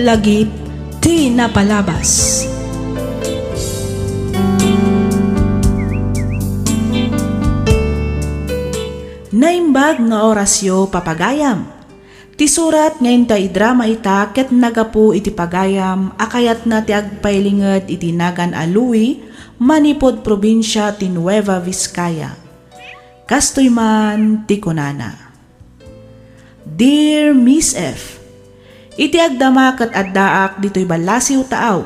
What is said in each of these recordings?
Lagip ti napalabas. Naimbag nga orasyo papagayam. Ti surat ngayon ta idrama ita ket nagapu iti pagayam akayat na ti agpailinget iti nagan Aluy manipod probinsya ti Nueva Vizcaya. Kastoy man ti kunana. Dear Miss F, iti agdama ket addaak ditoy balasiw taaw.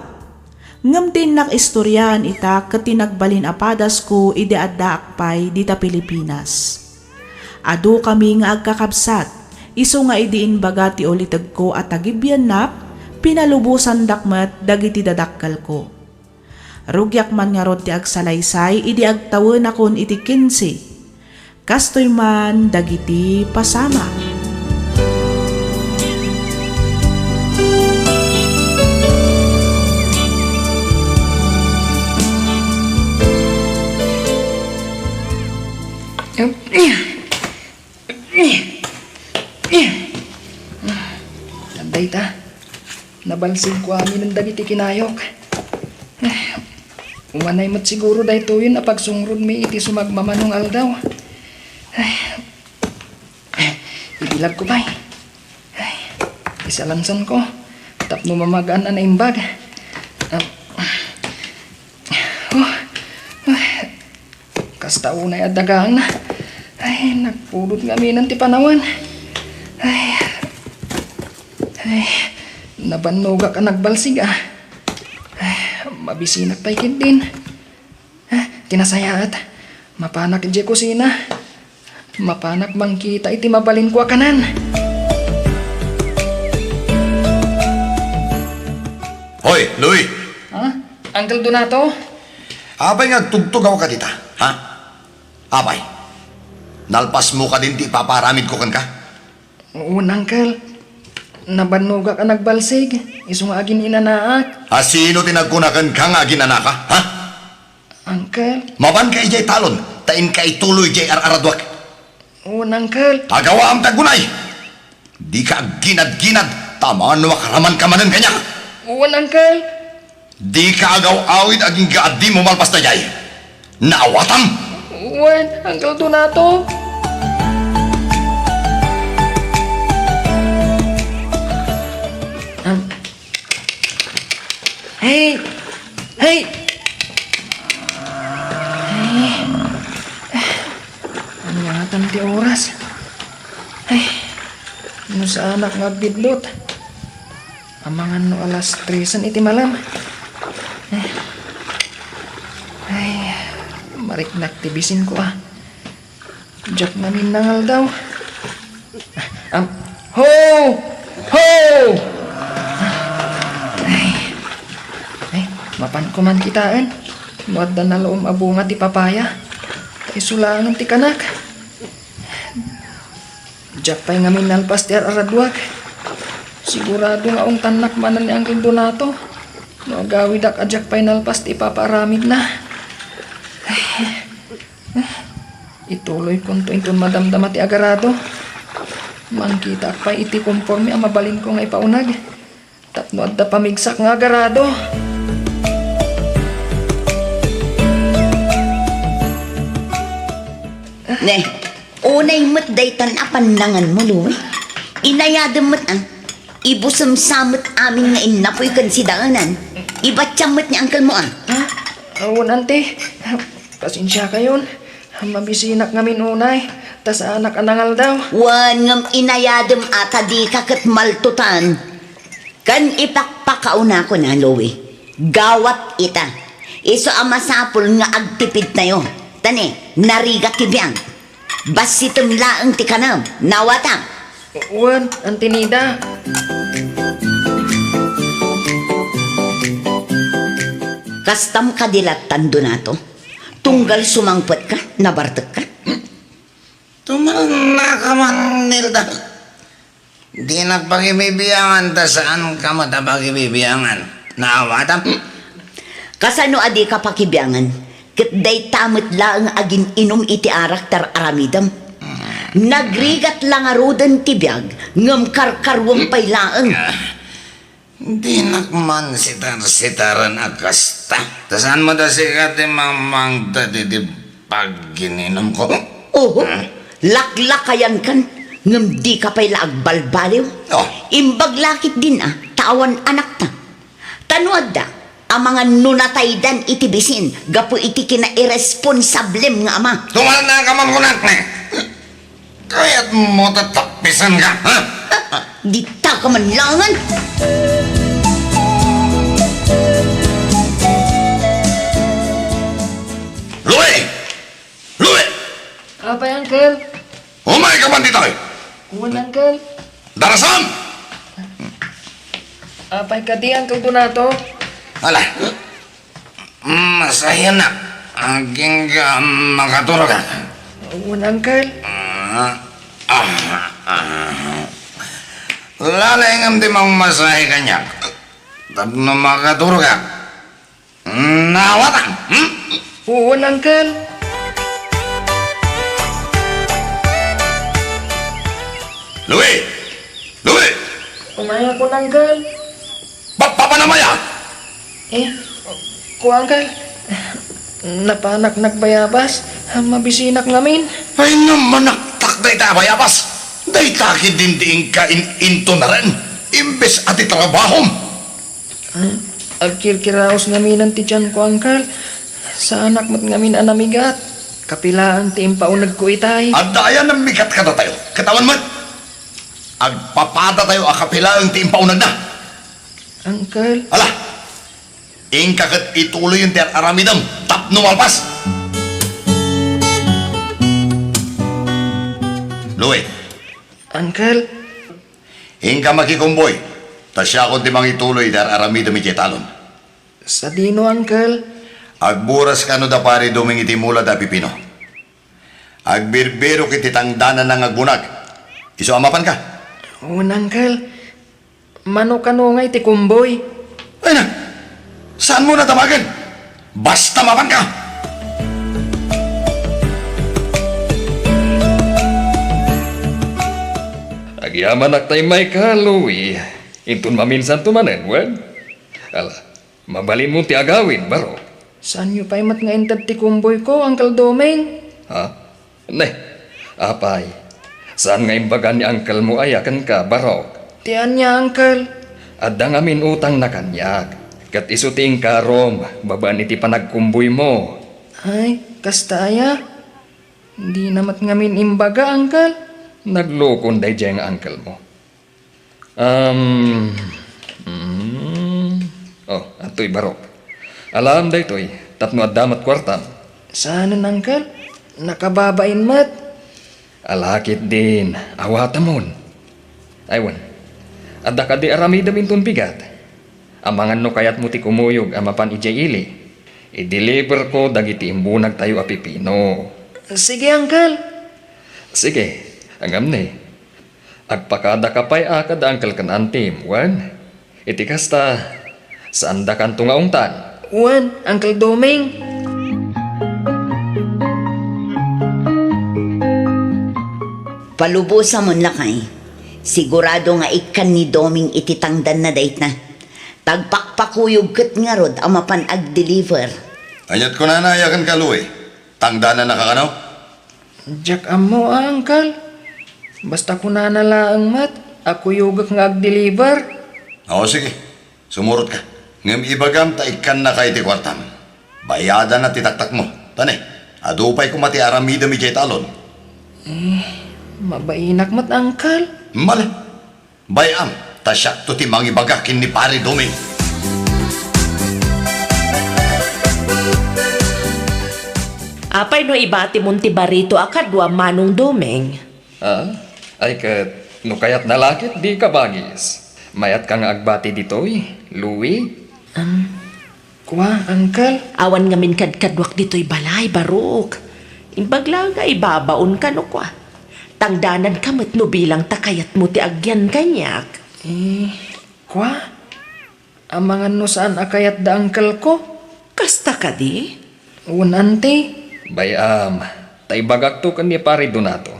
Ngem tinak istoryahan ita ket tinagbalin apadas ko iti addaak pay dita Pilipinas. Adu kami nga agkakabsat, iso nga idiin baga ti ulitag ko at agibyan nap, pinalubusan dakmet dagiti dadakkal ko. Rugyak man nga rod ti agsalaysay, idi agtawon akon iti 15. Kastoy man dagiti pasama. Anday ta, nabalsig ko amin ng dagiti kinayok. Umanay mo't siguro dahito yun na pagsungrod mi iti sumagmamanong aldaw. Ibilag ko ba? Isalansan ko, tapno mamagaan na imbag. Kasta unay adagang na. Ay, nagpulot nga minan ti panawan. Ay, nabannoga ka nagbalsig ah. Ay, mabisinak pa'y din. Tinasayaat, mapanak di kusina. Mapanak bang kita iti mabalin ko kanan. Hoy, Louie! Ha? Uncle Donato? Abay nga tugtugaw ka dita, ha? Abay, nalpas mo ka din ti paparamid ko kan ka? Oo, Uncle. Nabannoga ka nagbalsig. Iso nga agin inanaak. Sino tinagkunakan ka nga ginanaka, ha? Uncle? Maban ka ijay talon, tain ka ituloy ijay araradwak. Oo, Uncle. Agawa ang tagunay! Di ka ginad-ginad, tamaan no makaraman ka manan kanya. Oo, Uncle. Di ka agaw-awid aging gaadi mo malpas na jay. Naawatam! Oo, Uncle Donato. Hey! Hey! Ano nga ti oras? Ay, ano sa anak nga bidlot? Amangan no alas 3 iti malam. Ay, mariknak tibisin ko ah. Diyak namin nangal daw. Ho! Ho! Ay, mapan ko man kitaan. Muad na naloom abunga ti papaya. Tay sulangan ti kanak. Diyak pa'y ngamin nalpas ti aradwag. Sigurado nga ang tanak manan ni Uncle Donato. No gawidak adyak pa'y nalpas ti paparamid na. Ituloy kong tuintun madamdama ti agarado. Mangkita pa iti konforme ang mabalin ko nga ipaunag. Tapno adda pamigsak nga agarado. Ne, unay mo't daytan apan nangan mo, Louie. Inayadam mo't ang ibusam-samot amin nga inapoy kan si daanan. Ibatsyamot ni Uncle mo ah. Ha? Awon, ante. Pasensya kayon. Mabisinak ngamin unay. Tas anak anangal daw. Wan ngam inayadam ata di kakat maltutan. Kan ipakpakauna ko na, Louie. Gawat ita. Iso ang masapul nga agtipid na yun. Tane, narigat tibiyang. Basitum laang ti kanam. Nawatang. Wan, ante Nida. Kastam kadilatan Donato. Tunggal sumangpot ka, nabartek ka. Tumal na ka man, Nilda. Di nagpagibibiyangan ta saan ka matapagibibiyangan. Naawatan? Kasano adi ka pakibiyangan? Ket day tamot laang agin inom iti arak tar aramidam. Nagrigat lang arudan ti biyag, ngam karkarwang pay laang. Di nakman sitar-sitaran akasta. Tasaan mo da sikat mamang tadi di pagininom ko. Oo, laklakayan kan, ngam di ka pa'y laagbalbaliw. Oh. Imbag lakit din tawan anak ta. Tanuad da, ang mga nunatay dan itibisin, gapo iti kina irresponsablem nga ama. Tumal na ka mangkunak na. Kaya't mo tatapisan ka, ha? Di ta ka man langan. Louie! Louie! Apay, Uncle? Umay ka man dito! Kuwan, Uncle? Darasam! Apay ka di, Uncle Donato? Ala, masaya na. Aging ka makatulog ka. Kuwan, Uncle? Lalay ngam di mang masahe kanyak. Tapno makatulog ka. Nawatan, Kuwan, Uncle? Louie! Louie! Umaya ko, Uncle? Papanamaya! Eh, kuwan, Uncle? Napanak nagbayabas, mabisinak namin. Ay naman naktak day ta bayabas. Day takid din diing ka into na rin. Imbes ati trabahom. Agkirkiraos ngamin ang tiyan ko, Uncle. Sa anak mo't ngamin anamigat. Kapilaan ti impaunag ko itay. At dayan ng mikat ka na tayo. Katawan mo. Agpapada tayo akapila ang tiimpaunag na. Uncle, Ala! Ingkakat ituloy yung tiyan aramidam. Tap numalpas. Louie, Uncle, ingka makikumboy. Tasya ko timang ituloy tiyan aramidam iketalon. sa dino, Uncle. Agburas ka no da pare duming itimula da pipino. Agbirbiro kiti tangdanan ng agbunag. Iso amapan ka. Uncle, mano kanungay ti kumboy. Ay na, saan mo natamagan? Basta mapan ka. Agyaman tayo may kaluwi. Intun maminsan tumanen, wen? Ala, mabalin mo ti agawin, baro. Saan nyo pa'y mat nga intad ti kumboy ko, Uncle Doming? Ha? Ne, apay. Saan nga imbagan ni angkal mo ayakan ka, baro? Tiyan niya, Uncle. Adda nga minutang na kanyak. Kat isuting karom, babaan iti panagkumboy mo. Ay, kastaya. Hindi namat ngamin imbaga, Uncle. Naglukon day dyan ang angkal mo. Oh, ato'y barok. Alam day to'y, tapno at damat kwartam. Saan, Uncle? Nakababain mat. Alakit din, awatamon. Aywan, adda ka di aramidam intun bigat. Amangan no kayat mo ti kumuyog amapan ili. I-deliver ko dagiti imbunag tayo apipino. Sige, Uncle. Sige, angam ni. Agpakada ka pa'y akad angkal kan antim, wan. Iti kasta, saan da kan tungaungtan? Juan, Uncle Doming. Palubusan mo lakay. Sigurado nga ikan ni Doming ititangdan na date na. Tagpakpakuyog kat nga rod ang mapan ag-deliver. Anyat ko na nayakan ka, Louie. Tangdanan na kakanaw. Jack amo, Uncle. Basta ko na nalaang mat, ako yugak nga ag-deliver. Oo, sige. Sumurot ka. Ngam ibagam ta ikan na kay ti kwartam. Bayada na titaktak mo. Tane, adupay ko mati aramida mi talon. Mabainak mat, Uncle. Mali. Bayam, tasyak to ti mangibagakin ni pare Doming. Apay no ibati mong ti barito akadwa manong domeng. Ah, ay kat, no kayat nalakit di ka bagis. Mayat ka nga agbati ditoy, Louie. Kuha, Uncle. Awan nga min kadkadwak dito'y balay, barok. Imbagla nga ibabaon ka no kwa. Tangdanan ka mat no bilang takayat mo ti agyan kanyak. Kuha? Amangan no saan akayat da Uncle ko? Kasta ka di? Unante. Bayam, tay bagak to kan ni pare Donato.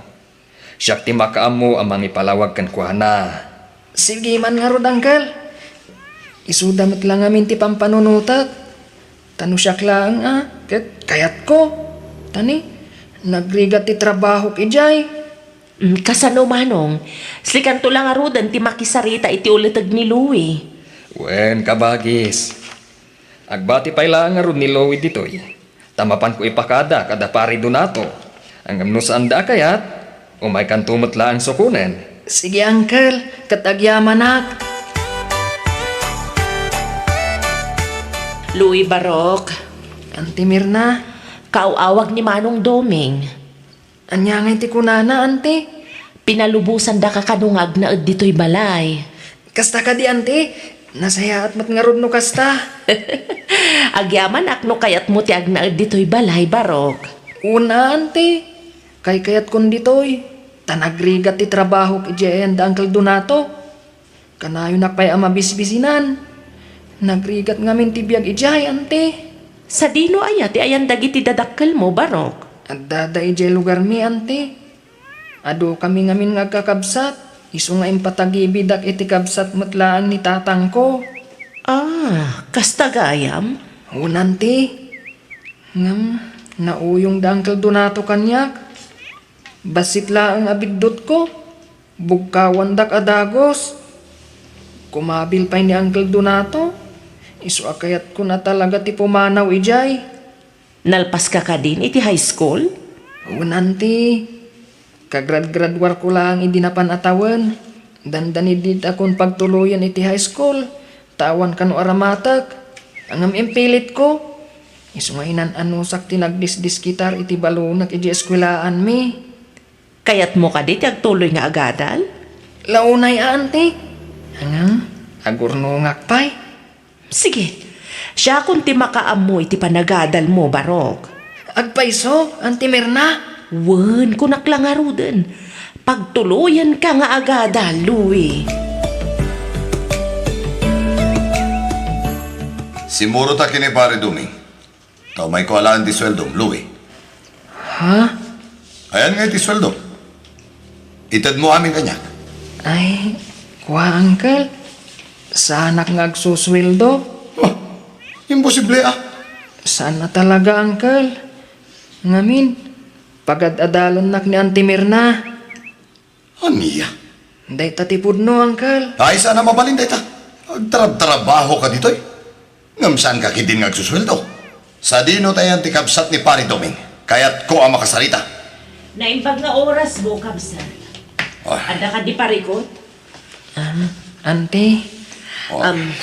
Siyak ti makaam mo amang ipalawag kan kuhana. Sige man nga rod, Uncle. Isudamat lang amin ti pampanunutak. Tano siya lang kayat ko. Tani, nagrigat ti trabaho kijay. Kasano manong, slikan to lang arudan ti makisarita iti ulatag ni Louie. Wen, kabagis. Agbati pa'y lang arun ni Louie ditoy. Tamapan ko ipakada kada pari donato. Ang amno saan da kayat, umay kan tumot lang sukunen. Sige, uncle, katagyaman. Louie Barok, Auntie Mirna, kauawag ni Manong Doming. anya nga ti kunana, ante. Pinalubusan da ka kanungag na ed dito'y balay. Kasta ka di, ante. Nasaya at matngarod no kasta. Agyaman akno kayat mo ti agnaed dito'y balay, Barok. Una, ante. Kayat kun ditoy. Tanagrigat ti trabaho kijayan da Uncle Donato. Kanayo nakpay ama bisbisinan. Nagrigat ngamin ti biyag ijay, ante. Sa dino aya ti ayan dagiti dadakkel mo, Barok. At dada ijay lugar mi, ante. Ado kami ngamin ngagkakabsat. Isu nga impatagibidak iti kabsat matlaan ni tatang ko. Kastagayam? Unante. Ngam, nauyong da Uncle Donato kanyak. Basit laang abidot ko. Bugkawan dak adagos. Kumabil pa ni Uncle Donato. Isu akayat ko na talaga ti pumanaw ijay. Nalpas ka din iti high school? Unante. Kagrad-gradwar ko lang hindi napanatawan. Dandan idit akong pagtuluyan iti high school. Tawan ka no aramatak. Ang impilit ko. Isu nga inanusak tinagdisdis kitar iti balunak iti eskwelaan mi. Kayat mo ka di ti agtuloy nga agadal? Launay ante. Hanggang agurno ngakpay. Sige, siya kung ti makaamoy ti panagadal mo, Barok. Agpaiso, Auntie Mirna. Wen, kunak lang arudan. Pagtuluyan ka nga agadal, Louie. Simuro ta kini pare Duming. Tao may ko alaan di sweldo, Louie. Ha? Ayan nga ti sweldo. Itad mo amin kanya. Ay, kuha uncle. Sana nga agsusweldo. Oh, imposible Sana talaga, uncle. Ngamin, pagad-adalan nak ni Auntie Mirna. Aniya. Day tatipod no, uncle. Ay, sana mabalin dita. Agtarab-trabaho ka dito'y. Ngam saan ka kidin ngagsusweldo. Sa dino tayo ang tikabsat ni Pari Doming. Kaya't ko ang makasarita. Naimbag nga oras mo, Kabsa. Oh, Ada ka di parikot? Auntie,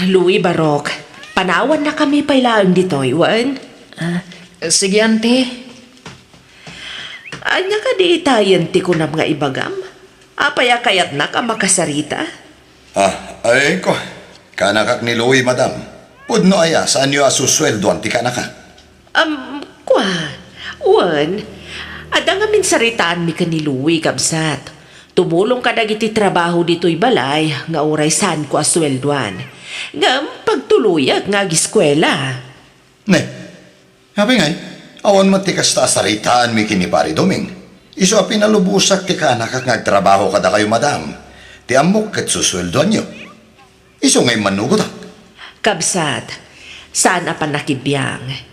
Louie Barok, panawan na kami pailaan dito, Iwan. sige, auntie. Anya ka di itayan ti ko na mga ibagam? Apaya kayat na ka makasarita? ay ko. Kanakak ni Louie, madam. Pudno aya, saan nyo asusweldo ang tika na ka? Kwa, Wan, ada nga min saritaan mi ka ni Louie, Kabsat. Tumulong ka dagiti trabaho dito'y balay, nga uray saan ko aswelduan. Nga pagtuluyag nga giskwela. Ne, habi ngay, awan matikas ta saritaan mi kini Pari Doming. Iso a pinalubusak ti kanakak ngagtrabaho kada kayo, madam. Ti amok kat susweldoan nyo. Iso ngay manugot Kabsat, saan pa nakibiyang?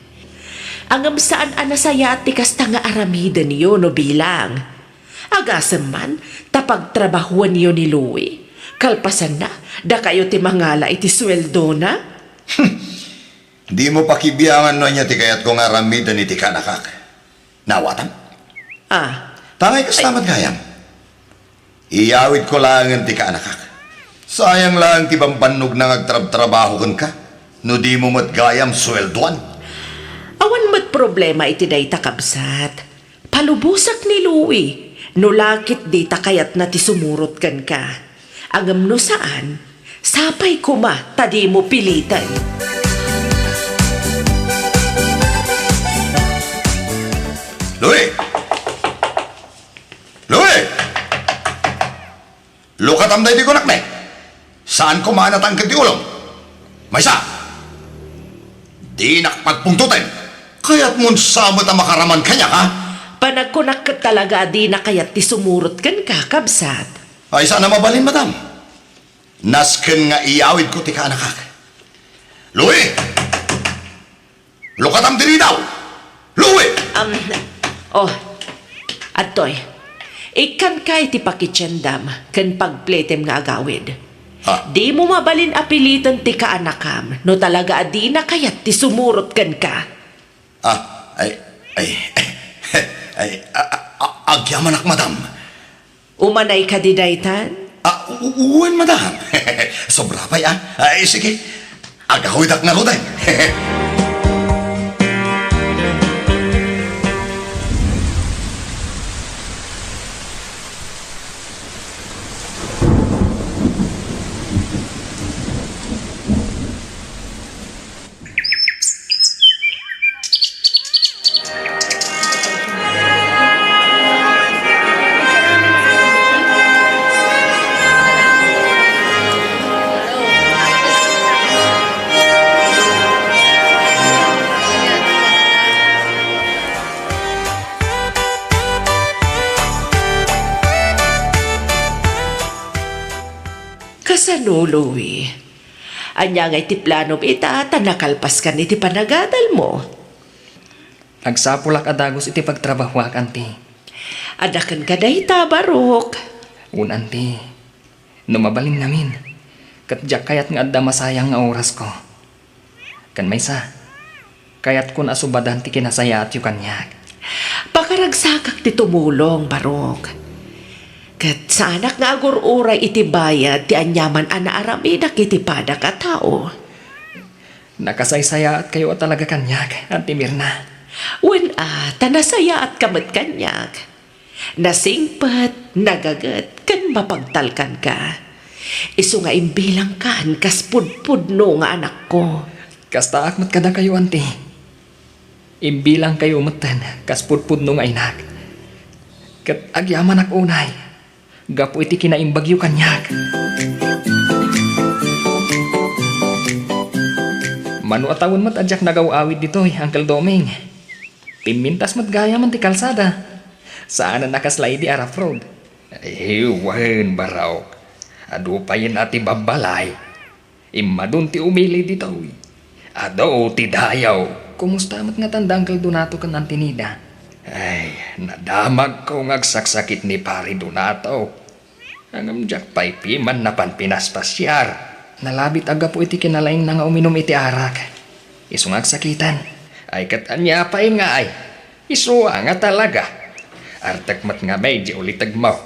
Angam saan anasaya ti kasta nga aramida niyo no bilang. Agasam man, tapagtrabahuan niyo ni Louie. Kalpasan na, da kayo ti mangala iti sweldo na? Di mo pakibiyangan no niya ti kayat kong aramidan iti kanakak. Nawatan? Tangay kastamat gayam. Iyawid ko lang ang ti kanakak. Sayang lang ti bambanog na ngagtrab-trabaho ka. No di mo matgayam sweldoan. Awan mat problema iti day takabsat. Palubusak ni Louie. No lakit di takayat na ti sumurot kan ka. Agam no saan, sapay kuma tadi mo pilitan. Louie! Louie! Lukat am di ko nakne. Saan ko manatang ti ulong? Maysa! Di nakpagpungtutin. Kaya't mun samot ang makaraman kanya, ha? Panagkunak ka talaga di na kayat ti sumurot kan ka, Kabsat. Ay sana mabalin, madam. Nasken nga iyawid ko ti kanakak. Louie! Lukatam diri daw! Louie! Oh, Atoy, ikan kay ti pakitsendam ken pagpletem nga agawid. Ha? Di mo mabalin apilitan ti kaanakam no talaga adi na kayat ti sumurot ken ka. Agyamanak, madam. Umanay ka di daytan? Uwan, madam. Sobra pa'y, sige. Agahoydak na ko din. Kasano, Louie? Anya nga iti plano ita tanakalpas ka iti panagadal mo. Agsapulak adagos iti pagtrabahuak, anti. Adakan ka dayta, Barok. Un, anti. Numabalin namin. Katjak kayat nga adda masayang nga oras ko. Kan may sa. Kayat kun asubadan ti kinasaya at yu kanyak. Pakaragsakak ti tumulong, Barok. Kat sa anak nga agur-uray iti bayad ti anyaman ana aramidak iti pada ka tao. Nakasaysaya at kayo talaga kanyak, Auntie Mirna. Wen tanasaya at kamat kanyak. Nasingpat, nagagat, kan mapagtalkan ka. Isu nga imbilang kan kas pudpudno nga anak ko. Kasta akmat kada kayo, Auntie. Imbilang kayo umatan, kas pudpudno nga inak. Kat agyaman ak unay. Gapo iti kinaimbagyo kanyak. Manu atawon mat adyak nagaw-awid ditoy, Uncle Doming. Pimintas mat gaya man ti kalsada. Saan na nakaslay di Araf Road? Ewan, Baraok. Ado pa yan ati babalay. Imadun ti umili ditoy. Ado ti dayaw. Kumusta mat nga tanda Uncle Donato kan Antinida? Ay, nadamag ko ngagsaksakit ni Pari Donato. Ang amjak pa'y piman na panpinaspasyar. Nalabit aga po iti kinalaing na nga uminom iti arak. Isu ngagsakitan. Ay katanya pa'y nga ay. Isu nga talaga. Artak mat nga may di ulitag mo.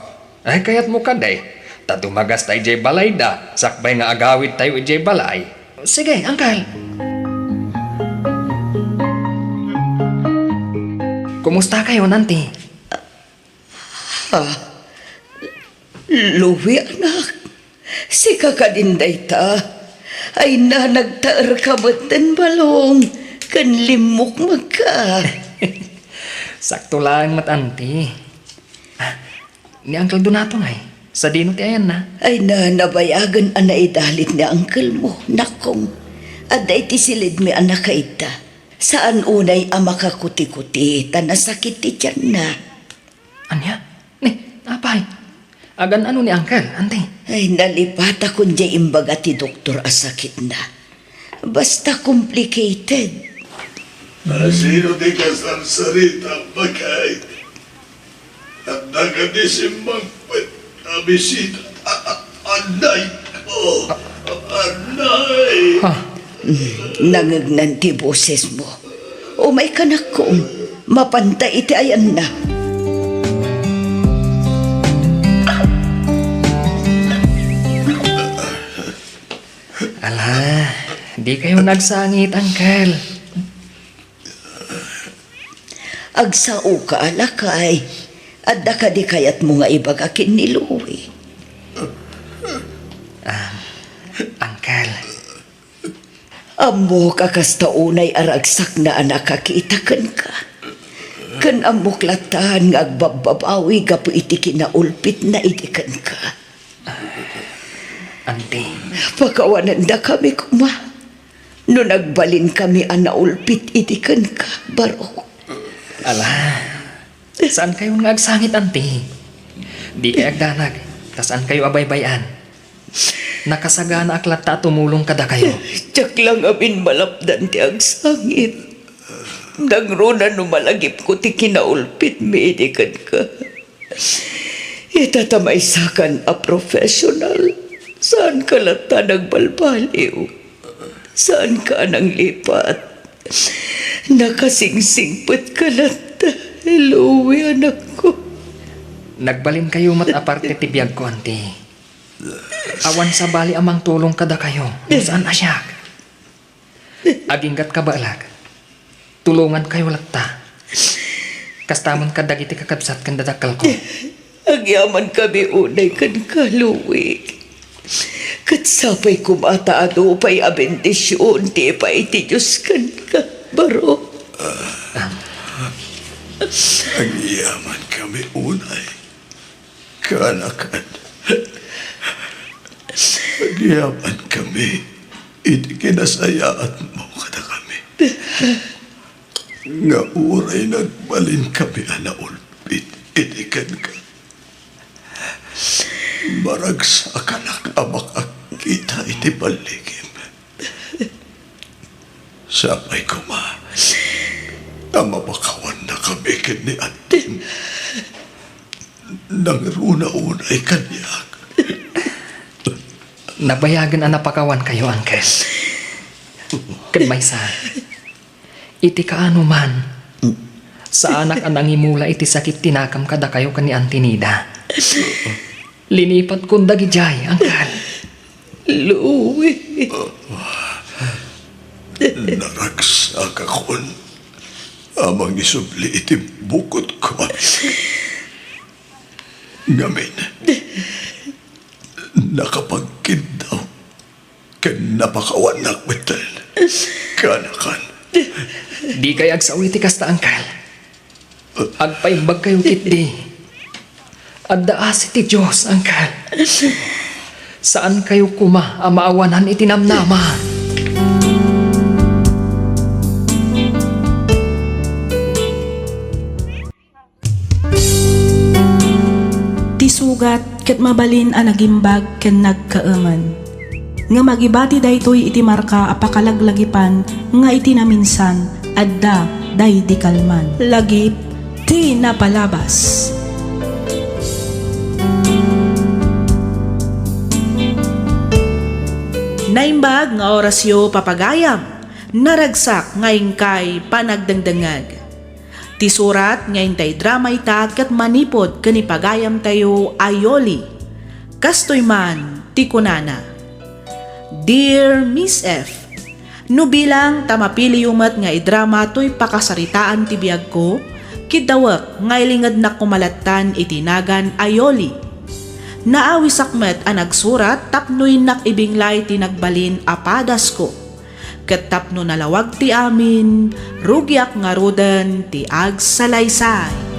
Ay kayat mo kaday. Tadumagas tayo jay balay da. Sakbay nga agawid tayo jay balay. Sige, Uncle. Kumusta kayo, Nanti? Louie, anak. Si kakadinday ta. Ay na nagtaar ka batan balong. Kan limok magka. Sakto lang, Auntie. Ni Uncle Donato nga sa dino ti ayan na. Ay na nabayagan ana idalit ni uncle mo. Nakong. Aday ti silid mi anak kaita. Saan unay ama kakuti-kuti, tanasakit ti tiyan na. Anya? Ni, apay. Agan ano ni Uncle, Auntie? Ay nalipata kun jay imbaga ti doktor asakit na. Basta complicated. Sino di ka sarsarita bagay? At nagadisimbang bisita. Anay ko! Anay! Nangagnan ti boses mo. Umay ka na kung mapantay iti ayan na. Ala, di kayo nagsangit, Uncle. Agsao ka alakay. Adda ka di kayat mo nga ibagakin ni Louie. Uncle, Amo kakasta unay aragsak na anak kakitakan ka. Kan amok latan nga agbababawi gapu iti kinaulpit na itikan ka. Auntie. Pakawanan da kami kuma. No nagbalin kami anaulpit itikan ka, Barok. Ala, saan kayo nagsangit, Auntie? Di kayo agdanag, tas saan kayo abaybayan? Nakasagana aklat ta tumulong kada kayo. Tsak lang amin malapdan ti ag sangit. Nangruna no malagip ko ti kinaulpit medikan ka. Itatamaysakan a professional. Saan ka lata nagbalbaliw? Saan ka nang lipat? Nakasingsingpet ka lata. Hello, anak ko. Nagbalin kayo mat aparte ti biyag ko, ante. Awan sa bali amang tulong kada kayo. Saan asyak? Aginggat ka balag. Tulungan kayo lata. Kastamon ka dagiti kakabsat kan dadakal ko. Agyaman kami unay kan kaluwi. Kat sapay kumataado pa'y abendisyon, di pa'y ti Diyos kan ka, baro. Ang iyaman kami unay. Kanakan. Ang iyaman kami. Iti kinasayaan mo kada kami. Nga uray nagbalin kami anaulpit. Itikan ka. Maragsakan ang makakita iti paligim. Sapay ko na mapakawan na kami kini atin. Nang runa-unay kanyak. Nabayagan ang napakawan kayo, Uncle. Kanmaysa, iti kaano man, sa anak ang nangimula iti sakit tinakam kada kayo kani Antinida. Linipat kong dagijay, Uncle. Louie. Naragsak akon. Amang isubli iti bukod ko. Ngamin. Nakapagkid daw. Kan napakawan nakwitan. Kanakan. Di kay agsawi ti kasta, Uncle. Agpaimbag kayo kitdi. Addaas iti Diyos, Uncle. Saan kayo kuma amaawanan itinamnama? Tisugat ket mabalin a nagimbag ken nagkaengen. Nga magibati daytoy iti marka a pakalaglagipan nga iti naminsan adda day di kalman. Lagip ti napalabas. Naimbag nga orasyo papagayam, naragsak ngayon kay panagdangdangag. Ti surat ngayon tay drama ita kat manipod kanipagayam tayo ayoli. Kastoy man ti kunana. Dear Miss F, no bilang tamapili umat nga idrama to'y pakasaritaan ti biyag ko, kidawak ngay lingad na kumalatan itinagan ayoli. Naawisakmet ang nagsurat tapnoy nak ibinglay tinagbalin apadas ko. Ket tapno nalawag ti amin, rugyak nga roden ti ag salaysay.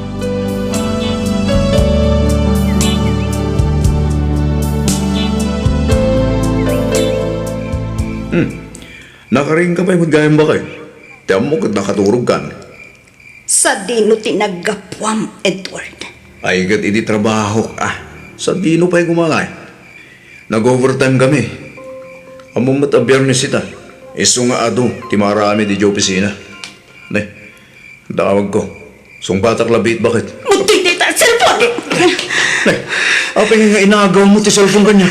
Nakaring ka pa'y magayang bakay. Tiyan mo kat nakaturog kan. Sa dino tinagapwam, Edward. Ay kat iti trabaho sa dino pa'y gumangay. Nag-overtime kami. Among mata-biyernes ita. Iso nga ado, ti marami di opisina. Ne, dawag ko. Sung batak labit bakit? Muti ta cellphone! Ne, apay nga inagaw mo ti cellphone kanya.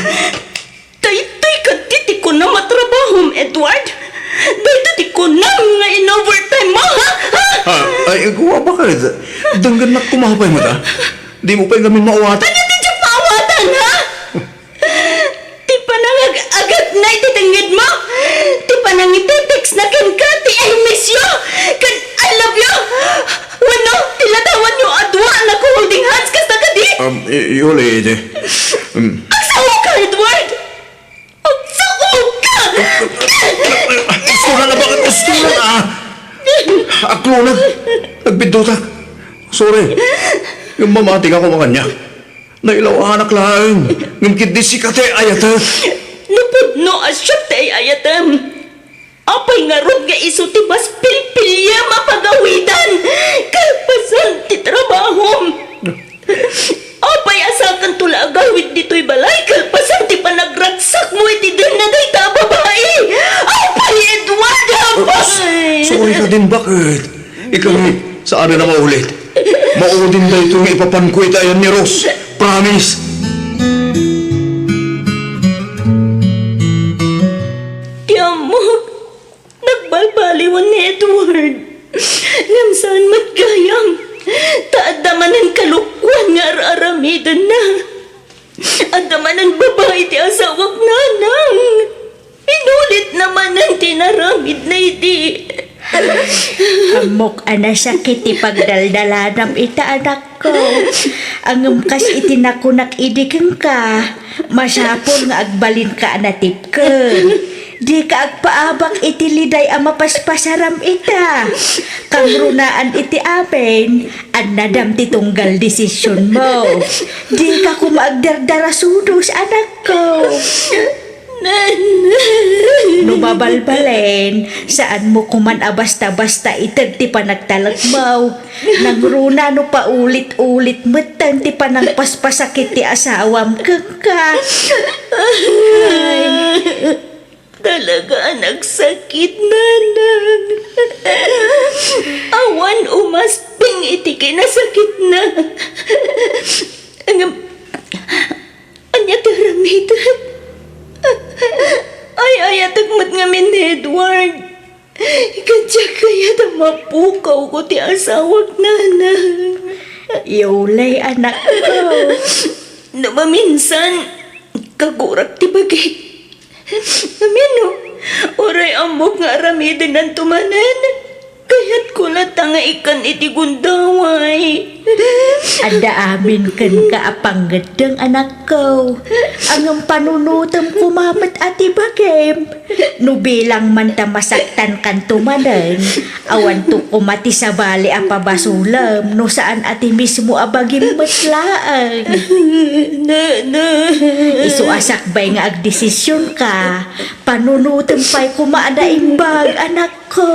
Daytoy ka titi ko na matrabahom, Edward. Daytoy ko na nga in-overtime mo, ha? Ay, kuha bakit? Danggan na kumapay mo ta. Di mo pa'y gamin mauwatan. Ano di siya paawatan, ha? Ti panangag agad na ititingid mo. Ti panang iti-text na kan ka. Ti I miss you. Kan I love you. Wano, tilatawan yung adwa na ko holding hands kasta ka di. Yuli, ite. Agsawa ka, Edward. Agsawa ka. Gusto na na bakit? Gusto na. Aklo na. Nagbidutak. Sorry. Yung mamating ako makanya. Nailaw anak lang. Ngumkit di si kate ayata. Napudno asyat tay ayatam. Apay nga rog nga iso ti mas pilpilya mapagawidan. Kalpasan ti trabahom. Apay asakan tula agawid dito'y balay. Kalpasan ti panagragsak. Sakmo iti din na day ta babae! Apay, Edward! Apay! Sorry ka din, bakit? Ikaw, saan na maulit? Maudin na itong ipapan ko itayan ni Ross. Promise! Tiyamo, nagbalbaliwan ni Edward. Ngamsaan matgayang, taadaman ang kalukwan nga aramidan na. Adaman ang babae ti asawak nanang. Inulit naman ang tinaramid na iti. Amok ana sakit ipagdaldalanam ita anak ko. Angem kas itinakunak idikeng ka. Masapol nga agbalin ka anatipken. Di ka agpaabak iti liday ama paspasaram ita. Kang runaan iti amin, an nadam ti tunggal desisyon mo. Di ka kumaagdardara sudos anak ko. Numabalbalen, saan mo kuman abasta-basta itag ti panagtalagmaw. Nangruna no paulit-ulit metang ti panagpaspasakit ti asawam kaka. Talaga nagsakit nanang. Awan umasping iti kinasakit na. Anya taramitan. Ay tagmat nga min Edward. Ikadya kaya na mapukaw ko ti asawag nanang. Yulay anak ko. Namaminsan, kagurak ti bagay. Amino, oray amok nga aramidin ng tumanan. Kaya't ko latang ikan iti gundaway. Ada amin kan kaapanggadang anak ko. Ang panunutam kumamat ati bagem. Nubilang man ta masaktan kan tumanan. Awan to kumati sa bali apabasulam. No saan ati mismo abagim matlaang. Isu asakbay nga agdesisyon ka. Panunutam pa'y kumaada imbag anak ko.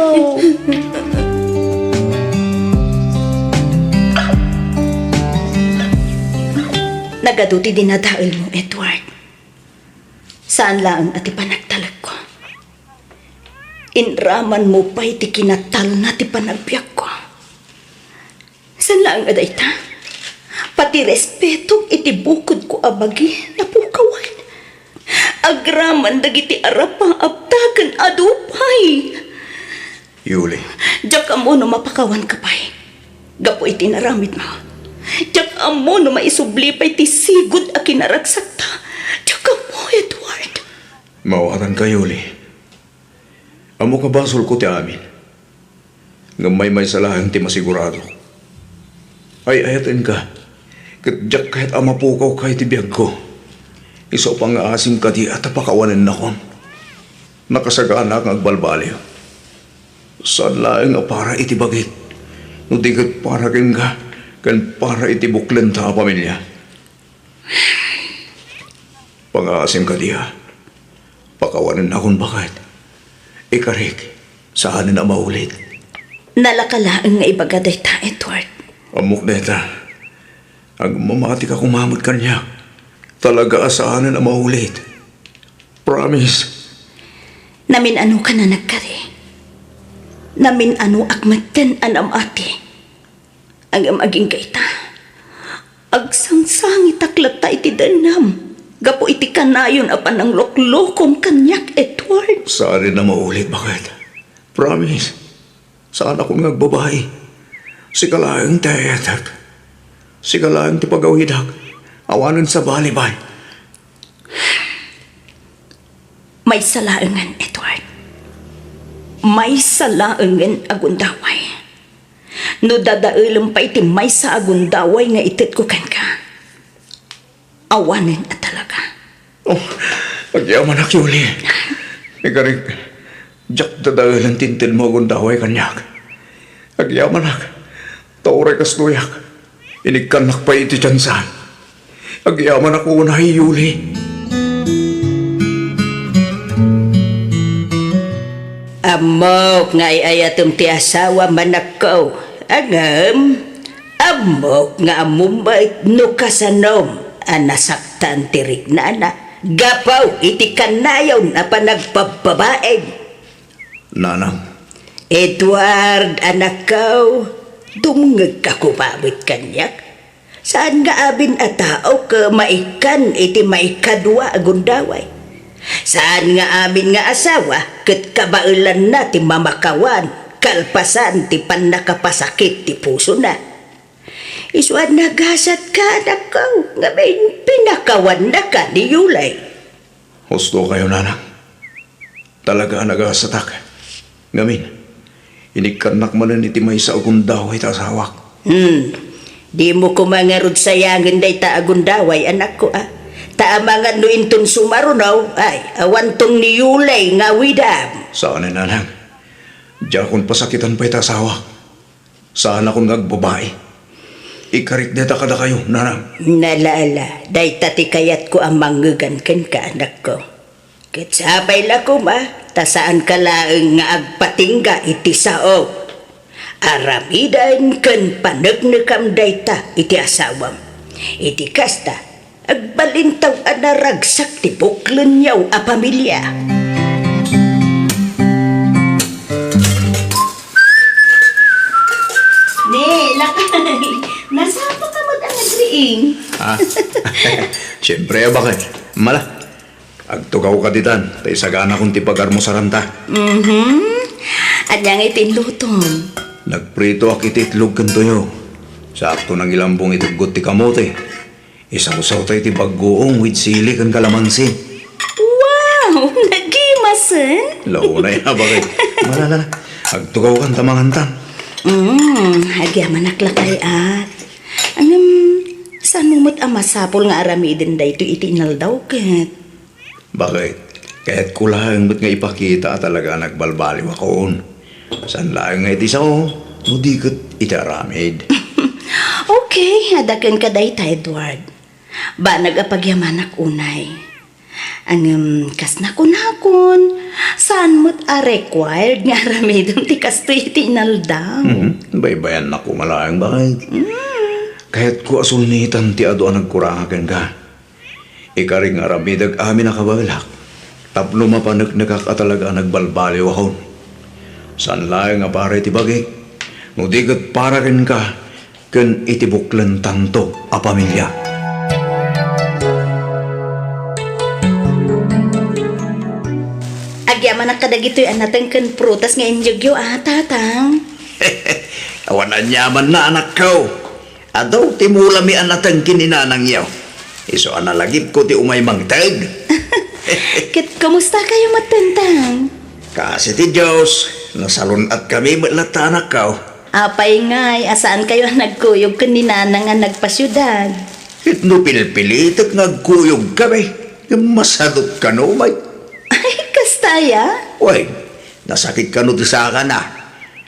Nagaduti dinadail mo, Edward. Saan lang ati panagtalag ko? Inraman mo pa iti kinatal na ti panagbiyak ko. Saan lang aday ta? Pati respeto iti bukod ko abagi napukawan. Agraman dagiti arapang abtakan adupay. Yuli, Diyak mo no mapakawan ka pa'y. Gapo iti naramid mo. Diyak mo no maisubli pa'y ti sigod a kinaragsak ta. Diyak mo, Edward. mawatan ka, Yuli. Amo ka basol ko ti amin. Ngamay salahan ti masigurado. Ay ayatin ka. Kadyak kahit amapukaw kay ti biyag ko. Iso pang aasim ka di at apakawanan na kon. Nakasagaan na kang agbalbaliw. Saan laing para iti bagit. No digat para kang ka. Kan para iti buklan ta pamilya. Pang-aasim ka di ha. Pakawanan na kon bakit. Ikarik. Saan na maulit. Nalakalaan nga ibagaday ta, Edward. Amok neta. Ang mamati ka kumamot kanya. Talaga asaan na maulit. Promise. Namin ano ka na nagkari. Namin ano akmatan anam ati. Ang amaging kaita. Agsangsang itaklata iti danam. Gapo iti kanayon apan ang loklokom kanyak, Edward. Saan na maulit bakit? Promise. Saan ako nagbabae? Sikalaang tayatak. Sikalaang ti pagawidak. Awanan sa balibay. May salaangan, Edward. May salaangan agundaway. No dadailam pa iti may sa agundaway nga itit ko kan ka. Awanin at talaga. Oh, agyaman ak, Yuli. Ikarik, jak dadailan tintin mo agundaway kanyak. Agyaman ak, tauray kasluyak. Inikanak pa iti tsansan. Agyaman ako unahay, Yuli. Amok nga ayatom ti asawa manakaw. Amok nga amumbay no kasanom. Anasaktan tirik na. Gapaw iti kanayaw na panagpababaeng. Nanang, Edward, anak ko, dumungag ka kumamit kanyak. Saan nga abin a tao ka maikan iti maikadwa agundaway? Saan nga amin nga asawa ket kabailan na ti mamakawan, kalpasan ti panakapasakit ti puso na? Isuan nagasat ka, anak ko, nga may pinakawan na ka ni Yulay. husto kayo, nanang. Talaga nagasatak. Ngamin, inikanak manan iti may sa agundaway ta asawak. Di mo kumangarod sayangan day ta agundaway, anak ko ah. Taamangan no inton sumarunaw, ay awan tong ni Yulay nga widam. Saan nanang? Diya kung pasakitan pa ita asawak. Saan akong nagbabae? Ikarit neta kada kayo, nanang. Nalala, day tati kayat ko ang manggagan ken ka, anak ko. Kitsapay la ko ma, tasaan ka laeng nga agpatingga iti sao. Aramidan ken panagnekam dayta iti asawam. Iti kasta, agbalintaw anaragsak ti buklen yaw a pamilya. Ne, lakay. Nasapa ka mag-anagriing. Siyempre, bakit? Mala. Agtugaw ka ditan. Tay sagana kong tipagar mo sa ranta. At yang itinluton. Nagprito ak ititlog kan tuyo. Sakto nang ilambong itugot ti kamote. Isaw-saw tayo ti bagoong with sili kan kalamansi. Wow! Nagimasen? Launa ya, bakit? Malala na. Agtugaw kan tamangantan. Agyaman naklakay at. Saan mo mo't amasapol nga aramidin da ito itinal daw ket? Bakit? Kahit kulang ba't nga ipakita talaga nagbalbaliw akon. Saan lang nga iti sao? Nudikot itaramid. Okay, adakan ka day ta, Edward. Ba nagapagyaman ak unay. Kas nakon, saan mo't required nga aramidon ti kasto itinal daw? Baybayan na ko malayang bakit? Kahit ko asulnitan ti ado ang nagkurangakan ka. Ikaring aramidag amin nakabalak. Tapno mapanak nakakatalaga nagbalbaliw ako. San lang nga pare ti bagay. Nudigat para rin ka. Kan itibuklan tanto a pamilya. Agyaman ang kadagito'y anatang kan prutas nga injagyo tatang. Awan na nyaman na anak ko. Adaw timula mi anatang kininanang yaw. Iso analagip ko ti umay mangtag. Kit, kamusta kayo matentang? Kasi ti Diyos, nasalun at kami matlata anak ko. Apay ngay, asaan kayo nagkuyog kanina nga nagpasyudad? It no pilpilitak nagkuyog kami. Masadot ka no, may. Ay, kastaya? Uy, nasakit ka no ti sa ka na.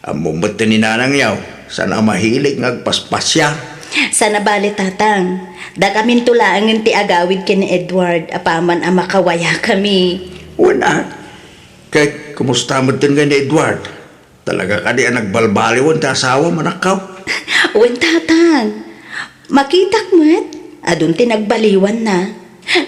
Amumot ti ninanang yaw, sana mahilig ngagpaspasya. Sana bali tatang. Da kamin tulaangin ti agawid kini Edward, apaman ang makawaya kami. Wala. Kahit kumusta mo din ni Edward? Talaga ka di ang nagbalbaliwan ti asawa manakaw. Uwan tatang. Makitak mo't, adun ti nagbaliwan na.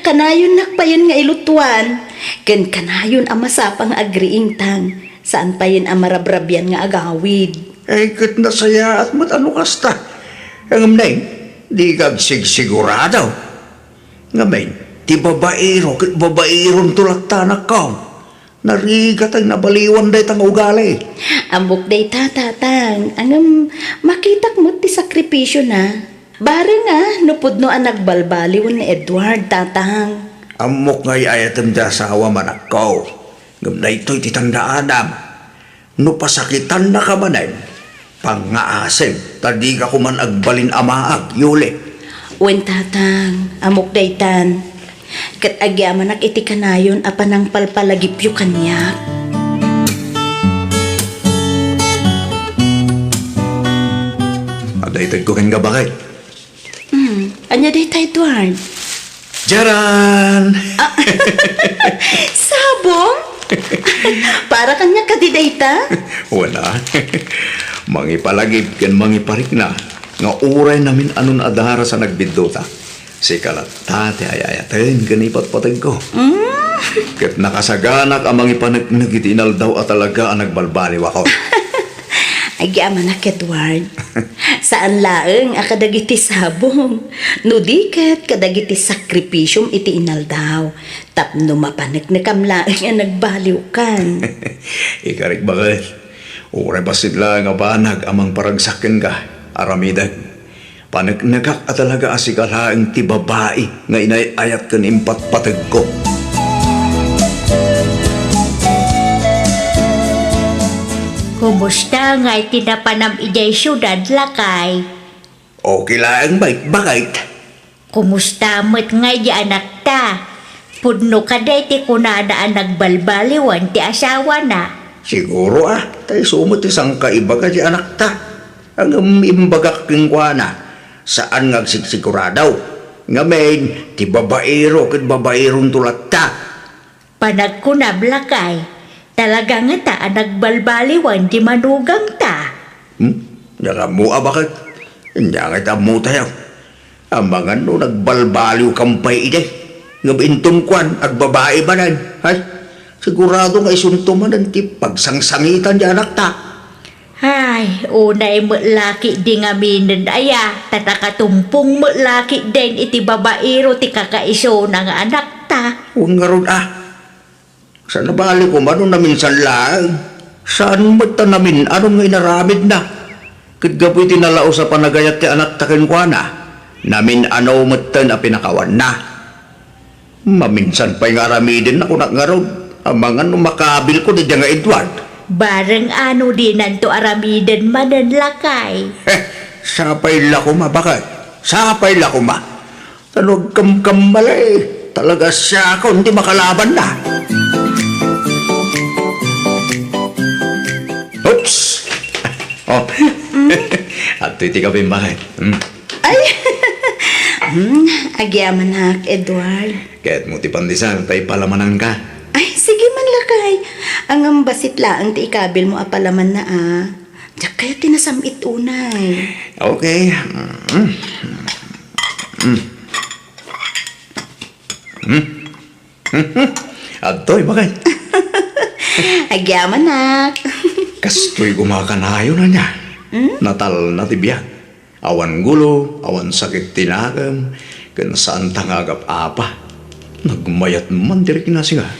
Kanayon nakpayon nga ilutuan. Ken kanayon ang masapang agriing tang. Saan pa yun ang marabrabyan nga agawid? Ay, kat nasaya at mat ano kasta. Ang amnay, di kag sigurado. Ngamin, ti babaero, kat babaeron tulak tanak ka. Narigat ang nabaliwan day tang ugali. Ambok day tatang. Angam, makitak mo ti sakripisyo na. Bare nga, nupod no ang nagbalbaliwan ni Edward tatang. Amok ngay ayatam di asawa manakaw. Ngamnay to'y titandaan. No pasakitan na ka manan, pang-aasem, tadi ka kuman agbalin amaag, yuli. Wen tatang, amok daytan. Kat agyaman ak iti kanayon apanang palpalagipyo kanyak. Adaytag ko ken ka bakit? Anya dayta Edward? Jaran! Sabong? Para kanya kadidayta? Wala. Mangipalagip ken mangiparik na. Nga uray namin anon adara sa nagbidota. Si kalata ti ayayaten kanipat patag ko. Kat nakasaganak amang ipanagnig itinal daw at talaga ang nagbalbaliw ako. Ay, aman na, Edward. Saan laeng akadagiti sabong. Nudiket kadagiti sakripisyum iti inal daw. Tapno mapanek na kamlaeng ang nagbaliw kan. Ikarik bakit? Uray basit lang nga banag amang paragsakin ka, aramidag. Panagnagak at talaga asikalaang ti babae nga inayayat kan impat patag ko. Kumusta nga itinapanam ijay syudad lakay? Okay lang bakit? Kumusta mo't nga di anak ta? Pudno ka day ti kunana ang nagbalbaliwan ti asawa na. Siguro tayo sumot isang kaiba ka di anak ta. Ang imbagak king na. Saan nga siguradaw? Nga main, ti babaero kat babaerong tulat ta. Panagkunab lakay. Talaga nga ta ang nagbalbaliwan di manugang ta. Nga mo bakit? Nga nga mo tayo. Ang mga no nagbalbaliw kampay ide. Nga bintong kwan, ag babae ba nan? Hay? Sigurado nga isuntuman ng ti pagsangsangitan di anak ta. Ay, unay mo laki di nga minin aya, tatakatumpong mo laki din iti babaero ti kakaiso na nga anak ta. Huwag nga ron Saan nabali ko man na minsan lang? Saan mo ta namin? Anong nga inaramid na? Kagapoy tinalao sa panagayat ti anak takin ko na. Namin ano mo ta na pinakawan na. Maminsan pa'y nga aramidin ako na nga ron. Ang mga makabil ko di nga Edward. Bareng ano di nanto aramiden manan lakay. Sapay lakuma, bakit? Sapay lakuma. Tanog kambalay. Talaga siya ako, hindi makalaban na. Oops! Oh, at iti ka bakit? Ay, agyaman hak, Edward. Kaya't mo ti pandisan, tayo palamanan ka. Ay, sige man lakay. Ang ambasit laang ti ikabil mo apalaman na Diyak kaya tinasamit unay. Okay. Adoy, bakit? Agyaman hak. Kastoy gumakanayo na niya. Natal na tibiyag. Awan gulo, awan sakit tinagam, kan saan tangagap apa. Nagmayat man diri kinasi nga.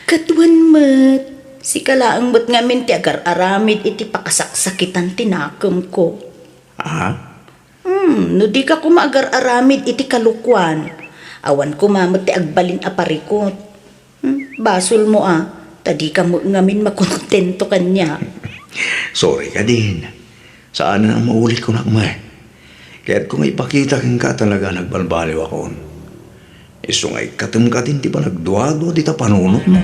Katuan mat. Si kalaang mat ngamin ti agar aramid iti pakasaksakitan tinakam ko. No di ka kumaagar aramid iti kalukwan. Awan kumamot ti agbalin aparikot. Basol mo tadi ka mo ngamin makontento kanya. Sorry ka din. Saan na maulit ko na kumay. Kaya't kung ipakita kang ka talaga nagbalbaliw ako. Iso nga'y katum ka din, di ba nagduado di ta panunot mo?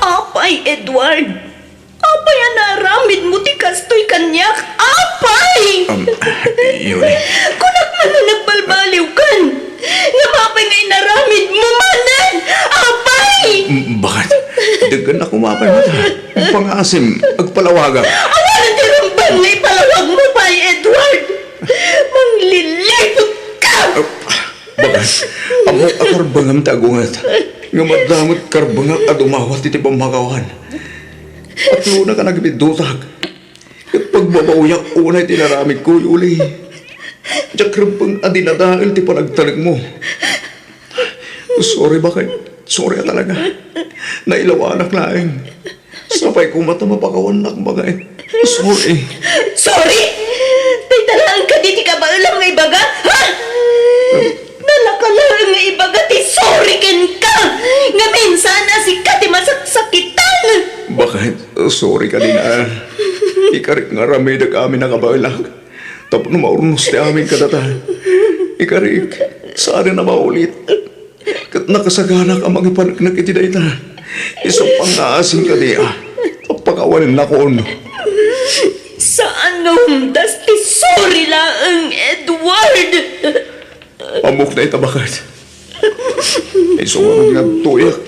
Apay, Edward! Apay ang naramid mo ti kastoy kanyak! Apay! Yun. Kunak man na nagbalbaliw kan! Nga mapay nga inaramid mo manan! Apay! Bakit? Dagan ako mapay mo ta. Pangasim, agpalawaga. Awalan ti ramban nga ipalawag mo pa, Edward! Manglilipot ka! Bakit? Amo akarbangam tagungat. Nga madamot karbangak at umawat iti pamakawan. At luna ka nagbidutak. At pagbabauyak unay tinaramid ko, Yuli. Diyak rampang adinadahil ti panagtalag mo. Sorry, bakit? Sorry talaga. Nailawanak laing. Sapay ko mata mapakawanak bagay. Sorry. Sorry! Tay talaan ka di ti kabaalam nga ibaga? Ha? Nalakalaan nga ibaga ti sorry ken ka! Nga minsan si ka ti masaksakitan! Bakit? Sorry ka din Ikarik nga ramidag amin ang kabalag. Tapos na maurnos ti amin kadata. Ikarik, saan na maulit? Kat nakasaganak ang mga ipanagnak iti dayta. Isang pang-aasin ka di Pagkawanin na ko. Saan Anong ti sorry lang, Edward. Amok na itabakat. Ay sumarong nga tuyak.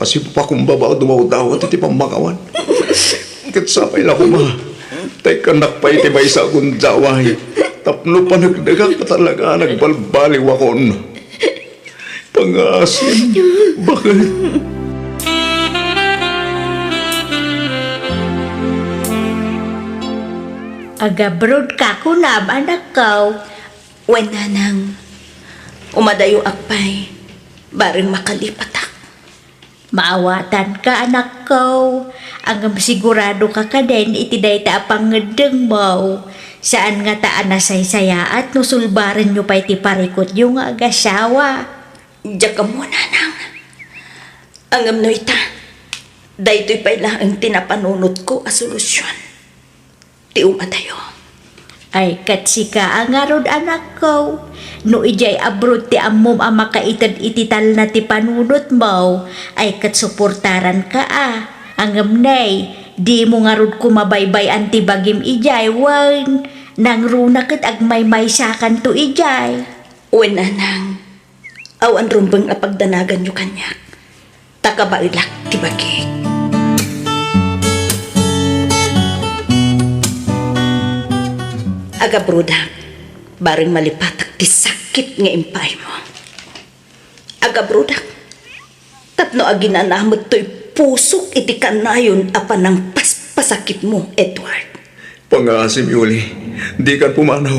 Kasi pa kumbaba dumaw-daw at iti pamakawan. Katsapay lang ko ma. Tay kanak pa iti may sa akong daway. Tapno pa nagdagak pa talaga nagbalbaliw akon. Pangasin. Bakit? Agabrod ka kunam, anak ko. Wala nang umadayo akpay. Baring makalipatak. Maawatan ka, anak ko. Ang sigurado ka din, itiday ta pangedeng mo. Saan nga taan na saysaya at nusulbaran nyo pa iti parikot yung agasawa. Diyak ka muna nang. Ang amno ita. Daytoy pa lang ang tinapanunot ko a solusyon. Ti umadayo. Ay, katsika ang arod, anak ko. No ijay abroad ti amom ang makaitad itital na ti panunot mo, ay katsuportaran ka Ang amnay, di mo ngarod kumabaybay anti bagim ijay, wan. Nang runa kat agmay-may sakan to ijay. Wala nang. Awan rumbang apagdanagan nyo kanya. Takabailak ti bagik. Aga brodak, bareng malipatak ti sakit nga impay mo. Aga brodak, tapno aginanamot to'y pusok iti kanayon apa ng paspasakit mo, Edward. Pangasim, Yuli. Di kan pumanaw.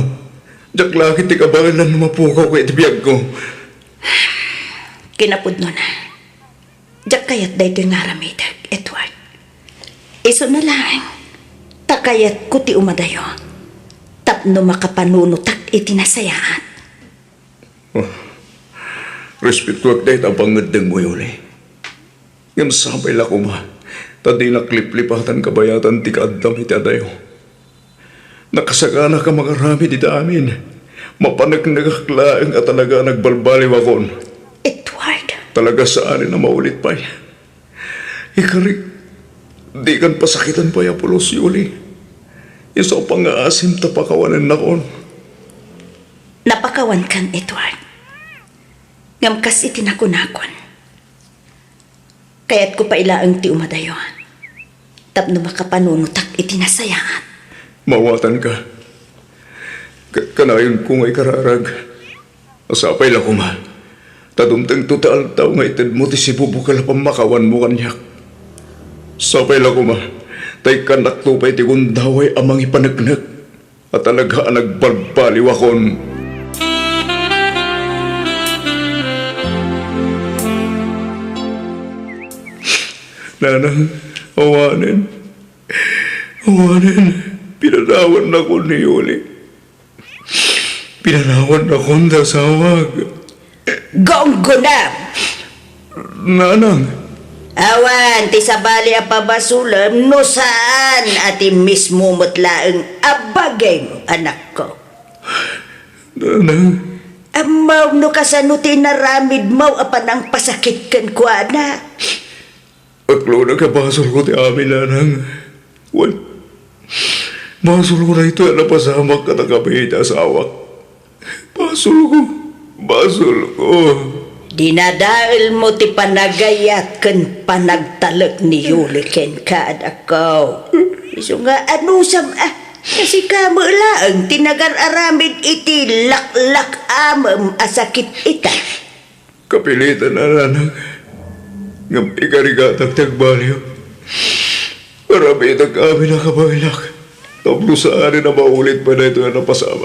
Diyak lakit ti kabalan na lumapukaw ko iti biyag ko. Kinapudno na. Diyak kayat da ito'y ngaramidag, Edward. Iso na lang, takayat ko ti umadayo. Tapno makapanunutak iti nasayaan. Respetuak dahil abang ngedeng mo, Yuli. Ngam sabay la ko ma. Tadi naklip-lipatan kabayatan ti kaadam iti adayo. Nakasagana ka mga rami di amin. Mapanag-nagaklaang at talaga nagbalbaliw akon. Edward. Talaga saan na maulit pa. Ikarik, di kan pasakitan pa ya pulos, Yuli. Iso pang-aasim tapakawanan na kon. Napakawan kan, Edward. Ngam kas itinakunakon. Kaya't ko pa ilaang ti umadayo. Tapno makapanunutak itinasayaan. Mawatan ka. Kanayon ko nga'y kararag. Asapay lang ko ma. Tadumtang total tao nga itad mo ti si bubukal pamakawan mo kanyak. Sapay lang ko ma. Tay kanak tupay ti kundaway amang ipanagnak. At talaga nagbarbaliw akon. Nanang, awanin. Awanin. Pinanawan na ko ni Yuli. Pinanawan na ko na sawag. Gonggo na! Nanang. Awan, ti sabali a pabasulam, no saan ati mismo mutlaang abagay anak ko. Nanang. Amaw no kasano tinaramid mo apan ang pasakit kan kwa na. Aklo na kabasol ko ti amin, nanang. Wan. Basol ko na ito na pasamak at nakabihit asawa. Basol ko. Basol ko. Dinadail mo ti panagayat kan panagtalak ni Yuli ken kaad ako. Iso nga anusam kasi kamo laang tinagar-aramid iti laklak amam asakit ita. Kapilitan na nanang. Ngam ikarigatag tagbaliw. Marami itag amin na kabailak. Tablo sa ari na maulit pa na ito na napasama.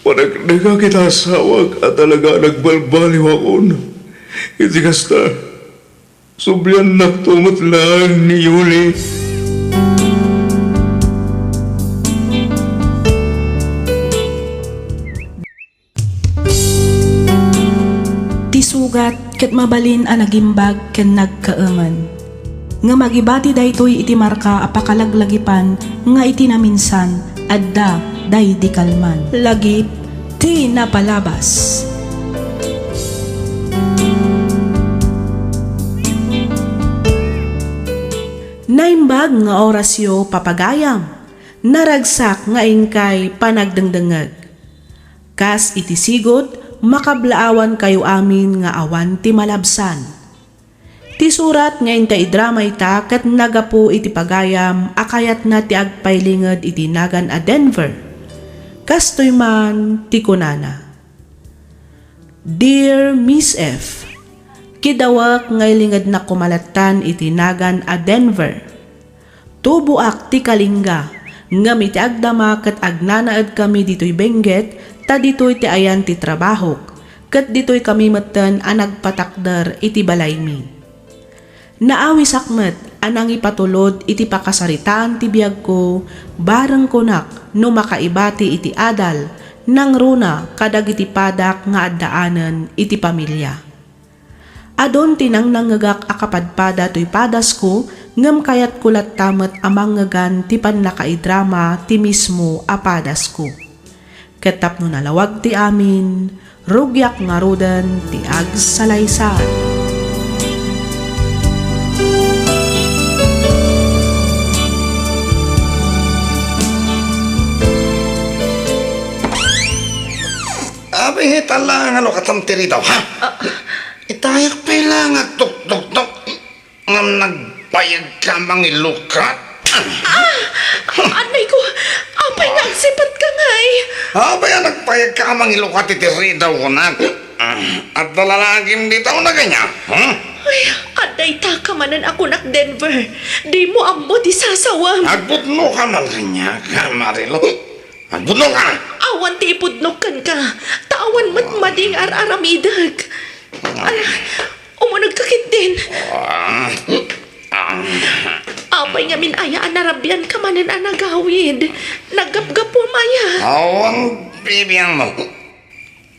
Panagdaga kita sawag at talaga nagbalbaliw akon. Iti kasta, subyan nagtumot lang ni Yuli. Tisugat ket mabalin a nagimbag ken nagkaaman. Nga magibati daytoy iti marka apakalaglagipan nga iti naminsan adda day di kalman. Lagip ti napalabas. Naimbag nga orasyo papagayam. naragsak nga ingkay panagdengdengeg. Kas iti sigot, makablaawan kayo amin nga awan ti malabsan. Ti surat nga inta idrama ita ket nagapu iti pagayam akayat na ti agpaylinged iti nagan a Denver. Kastoy man ti kunana. Dear Miss F, kidawak ngay linged na kumalatan iti nagan a Denver. Tubuak ti kalingga, ngam iti agdama ket agnanaed kami dito'y Benguet, ta dito'y ti ayan ti trabaho, ket dito'y kami metten a nagpatakder iti balay mi. Naawi sakmet anang ipatulod iti pakasaritaan ti biag ko, bareng kunak no makaibati iti adal, nang runa kadag iti padak nga addaanen iti pamilya. Adon tinang nangagak akapadpada to'y padas ko, ngem kayat kulat tamet amang ngagan ti panlakaidrama ti mismo apadas ko. Ketap no nalawag ti amin, rugyak nga roden ti agsalaysan. Abing italang ano katamtiri daw, ha? Itayak pa lang at tuk-tuk-tuk nga nagbayag ka mangilukat. Anay ko, apay nga sipat ka ngay. Abay, nagbayag ka mangilukat itiri daw ko na. At dalalagim dito na ganyan, ha? Ay, anay takamanan ako nak Denver. Di mo ambot isasawam. Agbutno ka man ganyan ka, Marilo. Agbutno ka! Awan ti ipudnokan ka. Tawan matmading ar-aramidag. Umunag kakit din. Apay nga minayaan narabyan ka manan anagawid. Nagapgapo maya. Awan bibiyang mo.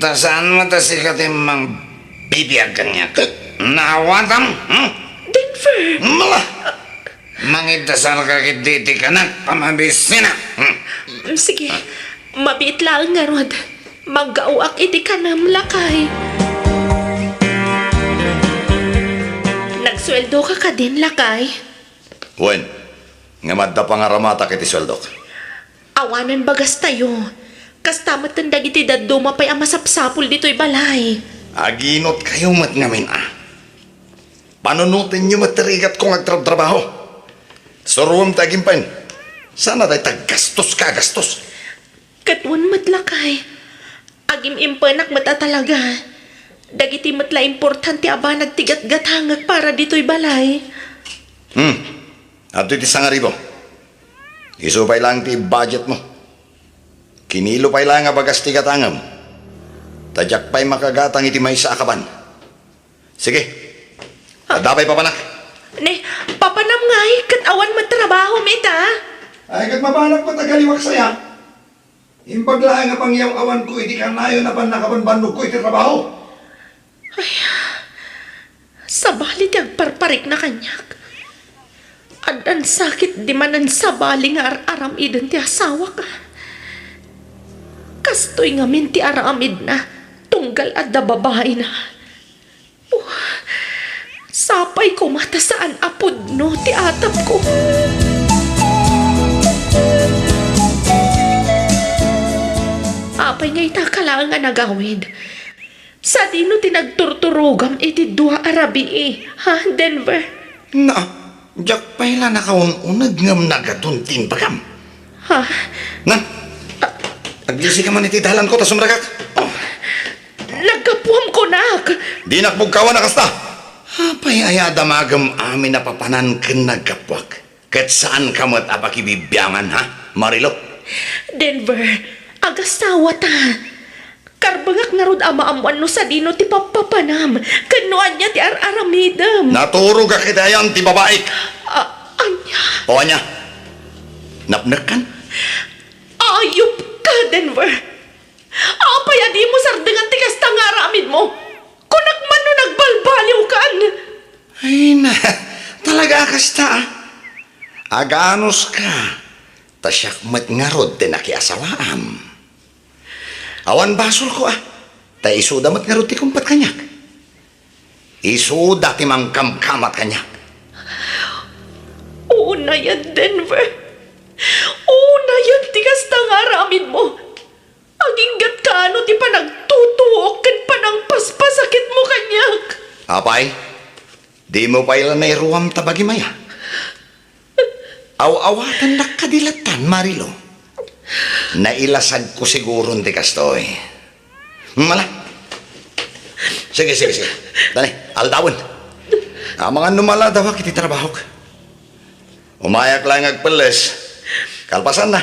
Tasaan mo tasikat mang bibiyag kanya. Nawatam, Denver. Mala! Mangitasal ka kititi ka na, pamabisina. Sige, mabiit lang nga rod. Mag-auak iti ka na lakay. Nagsweldo ka din, lakay. Wen, nga madda pangaramata kiti sweldo. Awanan bagas tayo. Kastamat ang dagiti daddo mapay ang masapsapul dito'y balay. Aginot kayo mat ngamin panunutin nyo matarigat kung agtrabaho. Suruam tagimpan. Sana tayo taggastos ka, gastos. Katwan matlakay. Agim impanak matatalaga. Dagiti matla importante aba nagtigat-gatangag para dito'y balay. At iti sangaribo. Isupay lang ti budget mo. Kinilo pay lang nga bagas ti gatangam. Tadyak pa'y makagatang iti may sa akaban. Sige. Adapay pa panak. Ne, papanam ngay, kat awan matrabaho mita. Ay, kat mabanak pa tagaliwak saya. Impaglaan nga pangyaw awan ko, iti kanayo na pan nakabanbanog ko iti trabaho. Sabali ti agparparik na kanyak. Adan sakit di manan sabali nga aram idan ti asawa ka. Kastoy nga min ti aramid na, tunggal at da babae na. Sapay ko mata saan apod no ti atap ko. Apay nga itakalaan nga nagawid. Sa dino tinagturturugam iti dua arabi ha, Denver? Na, jak pala nakaununag ngam nagatuntin pagam. Ha? Na, naglisi ka man iti dalan ko, tasumragak. Nagkapuam ko nak. Di nakbugkawan na kasta. Apay ayada magam amin na papanan ken nagkapwak. Ket saan kamot apakibibiyangan, ha, Marilo? Denver, agasawa ta. Karbangak nga rod ama-amuan no sa dino ti papapanam. Kanuan niya ti ar-aramidam. Naturog ka kitayan ti babaik. Anya? O anya, napnak kan? Ayup ka, Denver. Apay adi mo sardengan ti kasta nga aramid mo. Kunak man no nagbalbaliw kan. Ay na, talaga kasta. Aganos ka. Tasyak mat nga rod ti nakiasawaam. Awan basol ko Ta isuda mat nga rod ti kumpat kanyak. Isuda ti mangkamkamat kanyak. Oo na yan, Denver. Oo na nga aramid mo. Aginggat ka ano ti panagtutuok ken panangpaspasakit mo kanyak. Apay, di mo pa ilan na iruwam tabagi maya. Aw-awatan na kadilatan, Marilo. Nailasag ko siguro di kastoy. Mala. Sige. Dali, aldawin. Ang mga numala daw kiti trabahok. Umayak lang agpeles. Kalpasan na.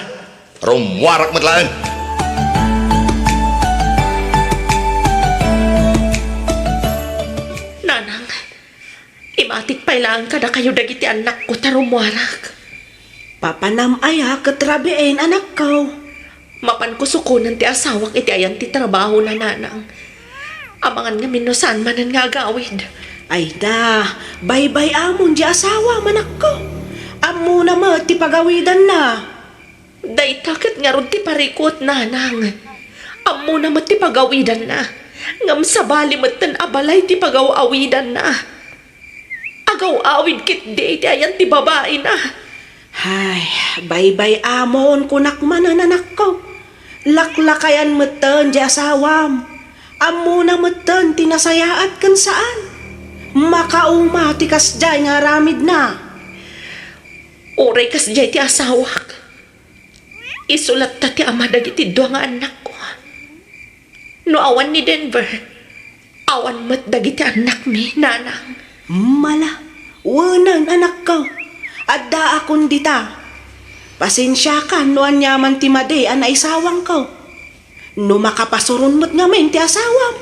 Rumwarak matlaan. Nanang, imatik pailangan ka na kayo dagiti anak ko tarumwarak. Papanam aya katrabiin anak ko. Mapan ko sukunan ti asawak iti ayan ti trabaho na nanang. Amangan nga minusan manan nga agawid. Ay da, bye-bye amon di asawa manak ko. Amo na mo ti pagawidan na. Day takit nga ron ti parikot nanang. Amo na mo ti pagawidan na. Ngam sa bali matan abalay ti pagawawidan na. Agaw-awid kit di iti ayan ti babae na. Hay, bye-bye amon kunak manan anak ko. Laklakayan matan di asawam. Amo na matan tinasayaat kan saan. Makauma ti kasjay nga ramid na. Uray kasjay ti asawak. Isulat ta ti ama dagiti dua nga anak ko. No awan ni Denver, awan mat dagiti anak mi, nanang. Mala, wanan anak ko. Adda akon dita. Pasensya ka no anyaman ti madi an naisawang ko. No makapasurun mo't nga men ti asawam.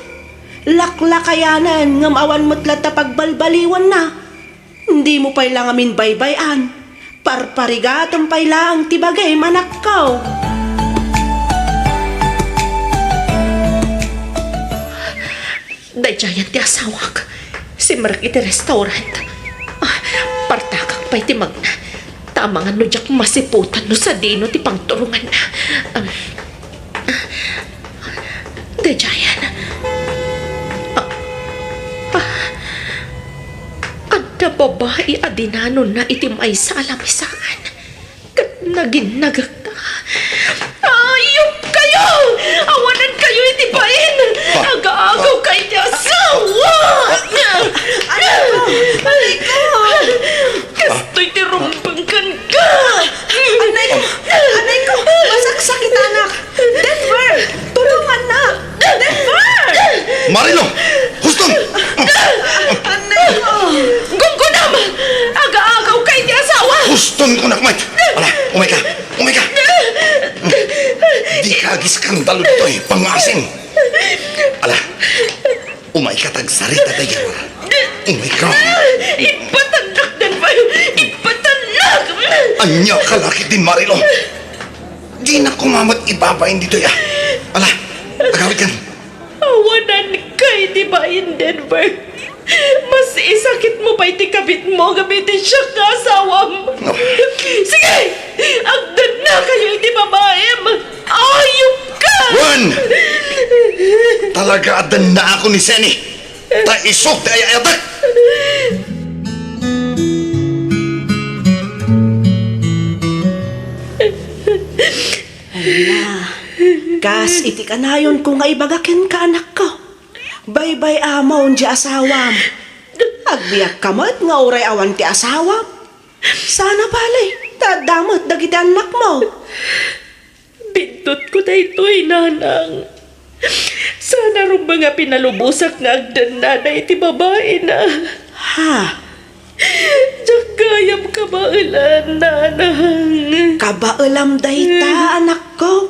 Laklakayanan ngam awan mo't lata pagbalbaliwan na. Hindi mo pa'y lang amin baybayan. Parparigatang pa'y lang ti bagay manak ko. Dayjayan ti asawak. Simrak iti restaurant. Partakak pa'y ti magna. Tama nga no jak masiputan no sa dino ti pangturungan na. Dayjayan. Adda babae adinano na iti may sa alamisaan. Kat naginagak na. Ayop kayo! Awanan kayo iti pain! Aga-agaw kayo ti asawa! Anay ko! Kastoy ti rumpangkan ka! Anay ko! Masaksakit anak! Denver! Tulungan na! Denver! Marilo! Huston! Anay ko! Gunggunam! Aga-agaw kayo ti asawa! Huston ko nakmat! Ala, umay ka! Di ka agiskandalo dito pangasin! Ala, umay ka tagsarita tayo. Umay ka! Ipatanak, Denver! Ipatanak! Anya kalaki din, Marilo! Di na kumamat ibabain dito ya! Ala, agawid kan! Awanan kay di ba in Denver? Mas isakit mo pa iti kabit mo gamitin siya nga asawam. No. Sige! Agdan na kayo iti babaem! Ayop ka! Juan! Talaga adan na ako ni Seni! Ta isok ta ayayatak! Kas iti kanayon ko nga ibagakin ka anak ko. Bye-bye amon di asawam. Agbiyak kamot nga uray awan ti asawam. Sana palay, dadamot dagiti anak mo. Bintot ko na ito'y nanang. Sana rin mga pinalubusak nga agdan na na iti babae na. Ha? Diyak kayam kabailan, nanang. Kabailam dayta anak ko.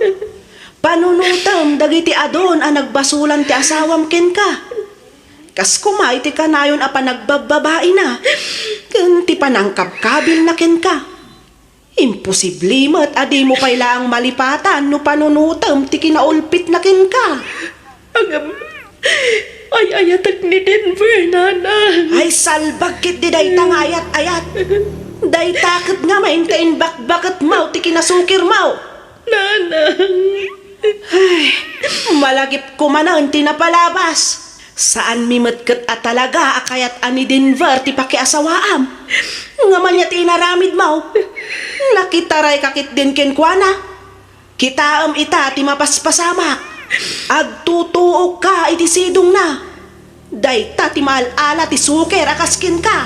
Panunutam dagiti adon ang nagbasulan ti asawam ken ka. Kas kumay ti kanayon apa nagbababae na. Ken ti panangkapkabil na ken ka. Imposible mo't adi mo pailaang malipatan no panunutam ti kinaulpit na ken ka. Agam, ay ayatag ni Denver, nanang. Ay salbag kit di dayta nga ayat-ayat. Dayta ket nga maintain bakbaket mau ti kinasukir mau. Nanang. Ay, malagip ko man ang tinapalabas. Saan mimetket at talaga akayat ani Denver ti pakiasawaam. Nga man niya tinaramid mo. Nakitaray kakit din kenkwana. Kitaam ita ti mapaspasamak. Agtutuog ka iti sidong na. Dayta ti maalala ti suker akaskin ka.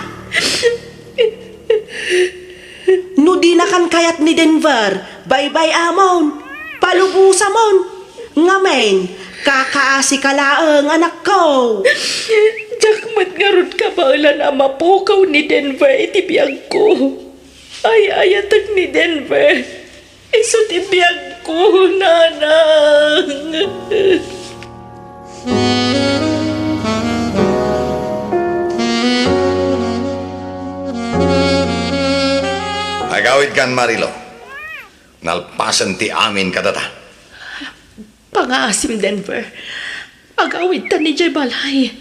No di na kan kayat ni Denver, bye-bye amon. Palubusa mon. Ngamen, kakaasi ka laeng anak ko. Jakmat ngarod ka ba ulan ama pukaw ni Denver iti biyag ko. Ay ayatag ni Denver. Iso ti biyag ko, nanang. Agawid kan Marilo. Nalpasan ti amin kadata. Pangasim Denver. Agawid ta ni Jay Balay.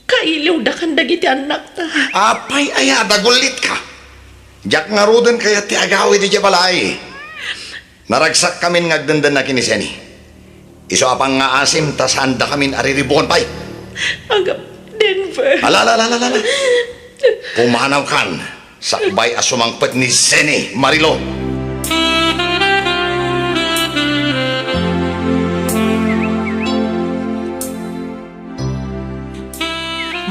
Kailiw da kan dagiti anak ta. Apay aya, dagulit ka. Jak nga ruden kaya ti agawid ti Jabalay. Naragsak kamin ngagdandan na kiniseni. Iso apang nga asim, tas handa kamin ariribon pay. Agam Denver. Alala. Pumanaw kan. Sakbay asumangpet ni Seni, Marilo.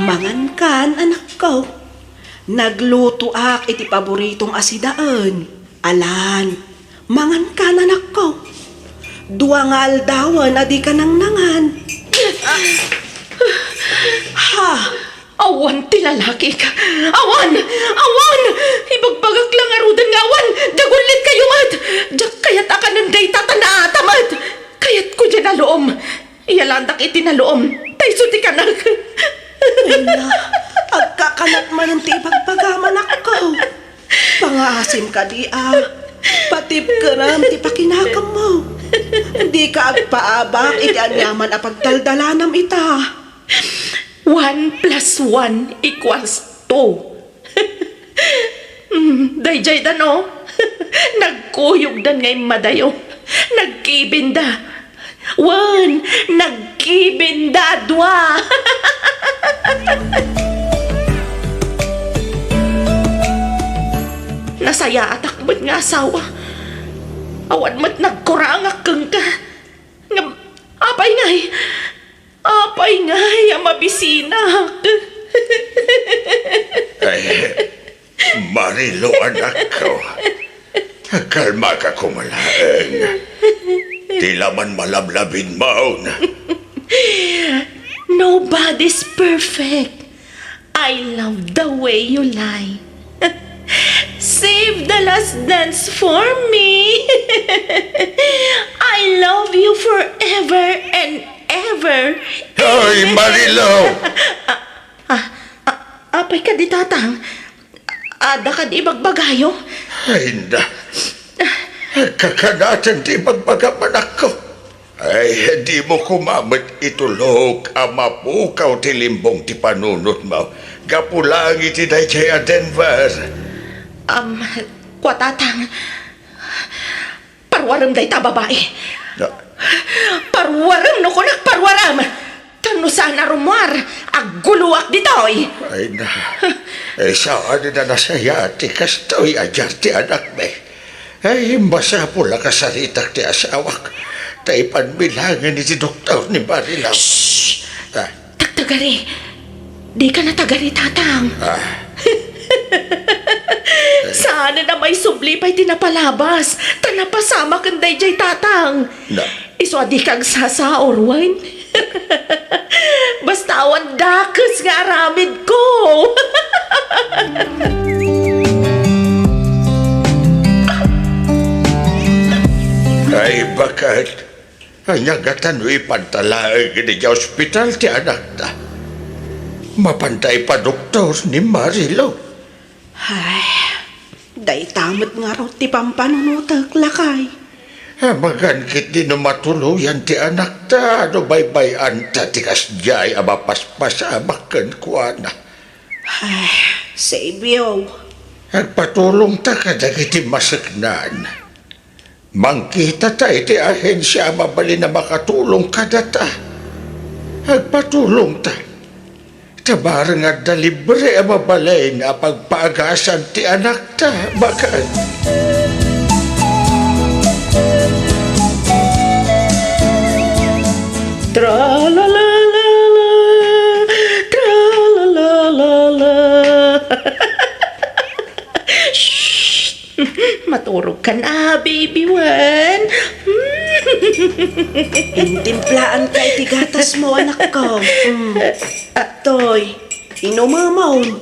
Mangan kan, anak ko. Nagluto ak iti paboritong asidaan. Alan, mangan kan, anak ko. Dua nga aldawan, adi ka nang nangan. Ha! Awan ti lalaki ka. Awan! Ibagbagak lang arudan nga awan. Dagulit kayo mat. Diyak kayat akan ng day tatanaatamat. Kayat ko dyan na loom. Iyalandak iti na loom. Tayso ti kanak. Ay na, agkakanat man ang tibagbagaman ako. Pangasim ka di Patip ka ram ti pakinakam mo. Hindi ka agpaabak iti anyaman a pagdaldalanam ita. 1 + 1 = 2. Dayjay da no? Nagkuyog dan ngay madayo. Nagkibinda. 1. Nagkibinda. 2. Nasaya atakbot nga asawa. Awan mat nagkurangak keng ka. Apay ngay, mabisinak. Ay, Marilo, anak ko. Kalma ka kumalaeng. Tila man malablabin maon. Nobody's perfect. I love the way you lie. Save the last dance for me. I love you forever and ever. Hoy, Marilo! Apay ka di tatang. Ada ka di bagbagayo. Ay, na. Kakanatan di magbagaman ako. Ay, di mo kumamit itulog ang mapukaw ti limbong ti panunot mo. Gapulang iti dayjay Denver. Kwa tatang. Parwaram day ta babae. Parwaram no kunak parwaram. Kano sana rumwar. Agguluak ditoy. Ay na. Ay saan na nasaya ti kastoy ajar ti anak me. Ay masapula kasaritak ti asawak. Tay panbilangan ni ti doktor ni Marilaw. Shhh! Tagtagari. Di ka na tagari tatang. Sana na may subli pa'y tinapalabas. Tanapasama kang dayjay tatang. Na. Iso adi kang sasaor, wine. Basta awan dakas nga aramid ko. Ay bakit? Anyagatan mo ipantalaag ni sa ospital ti anak ta. Mapantay pa doktor ni Marilo. Ay, day tamat nga raw ti pampanunutak lakay. Magan kit di no matuluyan ti anak ta. No baybayan ta ti kasjay abapaspasamak kuana. Ay, Sabio. Agpatulong ta kadagiti masaknan. Mangkita ta iti ahensya mabali na makatulong kadata. Agpatulong ta. Tabarang at na libre mabalay na pagpaagasan ti anak ta. Bakan. Tra-la-la-la-la, tra-la-la-la-la. Shh! Maturog ka na, baby Wan. Intimplaan ka itigatas mo, anak ko. Atoy, inumamon.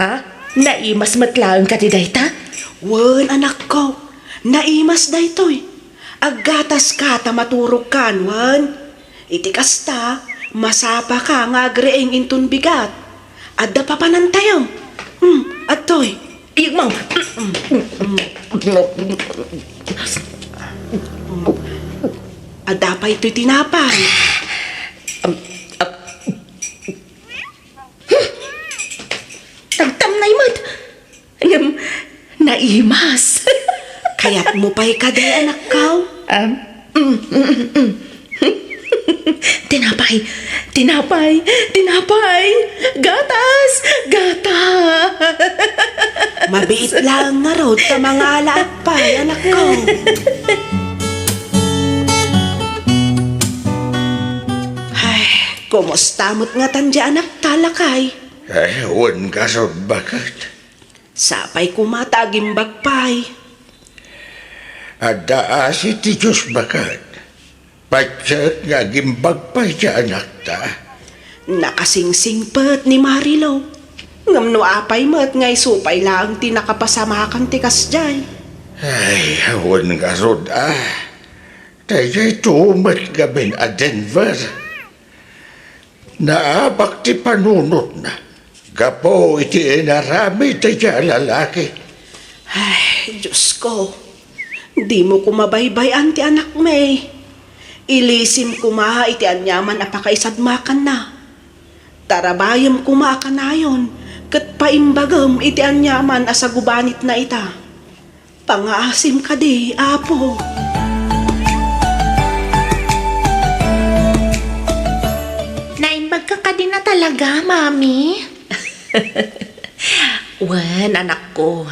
Ha? Naimas matlaang ka ti dayta? Wan, anak ko. Naimas daytoy. Aggatas ka ta maturog kan, wan. Iti kasta, masapa ka nga agreeng intun bigat. Adda pa panantayam. Atoy. Igmang! Adda pa ito'y tinapay. Tagtam na imad. Naimas. Kaya't mo pa'y kaday, anak ko. Tinapay, tinapay, tinapay. Gatas, gata. Mabiit lang nga rod ka mga alapay, anak ko. Ay, kumusta mo't nga tandya, anak talakay? Ay, wan ka sa bakat. Sapay kumatagim bagpay. Ada asi ti Diyos bakat. Patsat nga gimbag pa siya anak ta. Nakasingsingpet ni Marilo. Ngamno apay mo't ngay supay lang tinakapasamakan ti kasjay. Ay, wan ka rod Tayo tumat gamin a Denver. Naabak ti panunot na. Gapo iti inarami tayo lalaki. Ay, Diyos ko. Di mo kumabaybay ti anak may. Ilisim kumaha iti anyaman apakaisadmakan na. Tarabayam kumaka na yon. Kat paimbagam iti anyaman asagubanit na ita. Pangaasim ka di, apo. Naimbag ka din na talaga, mami. Wan, anak ko.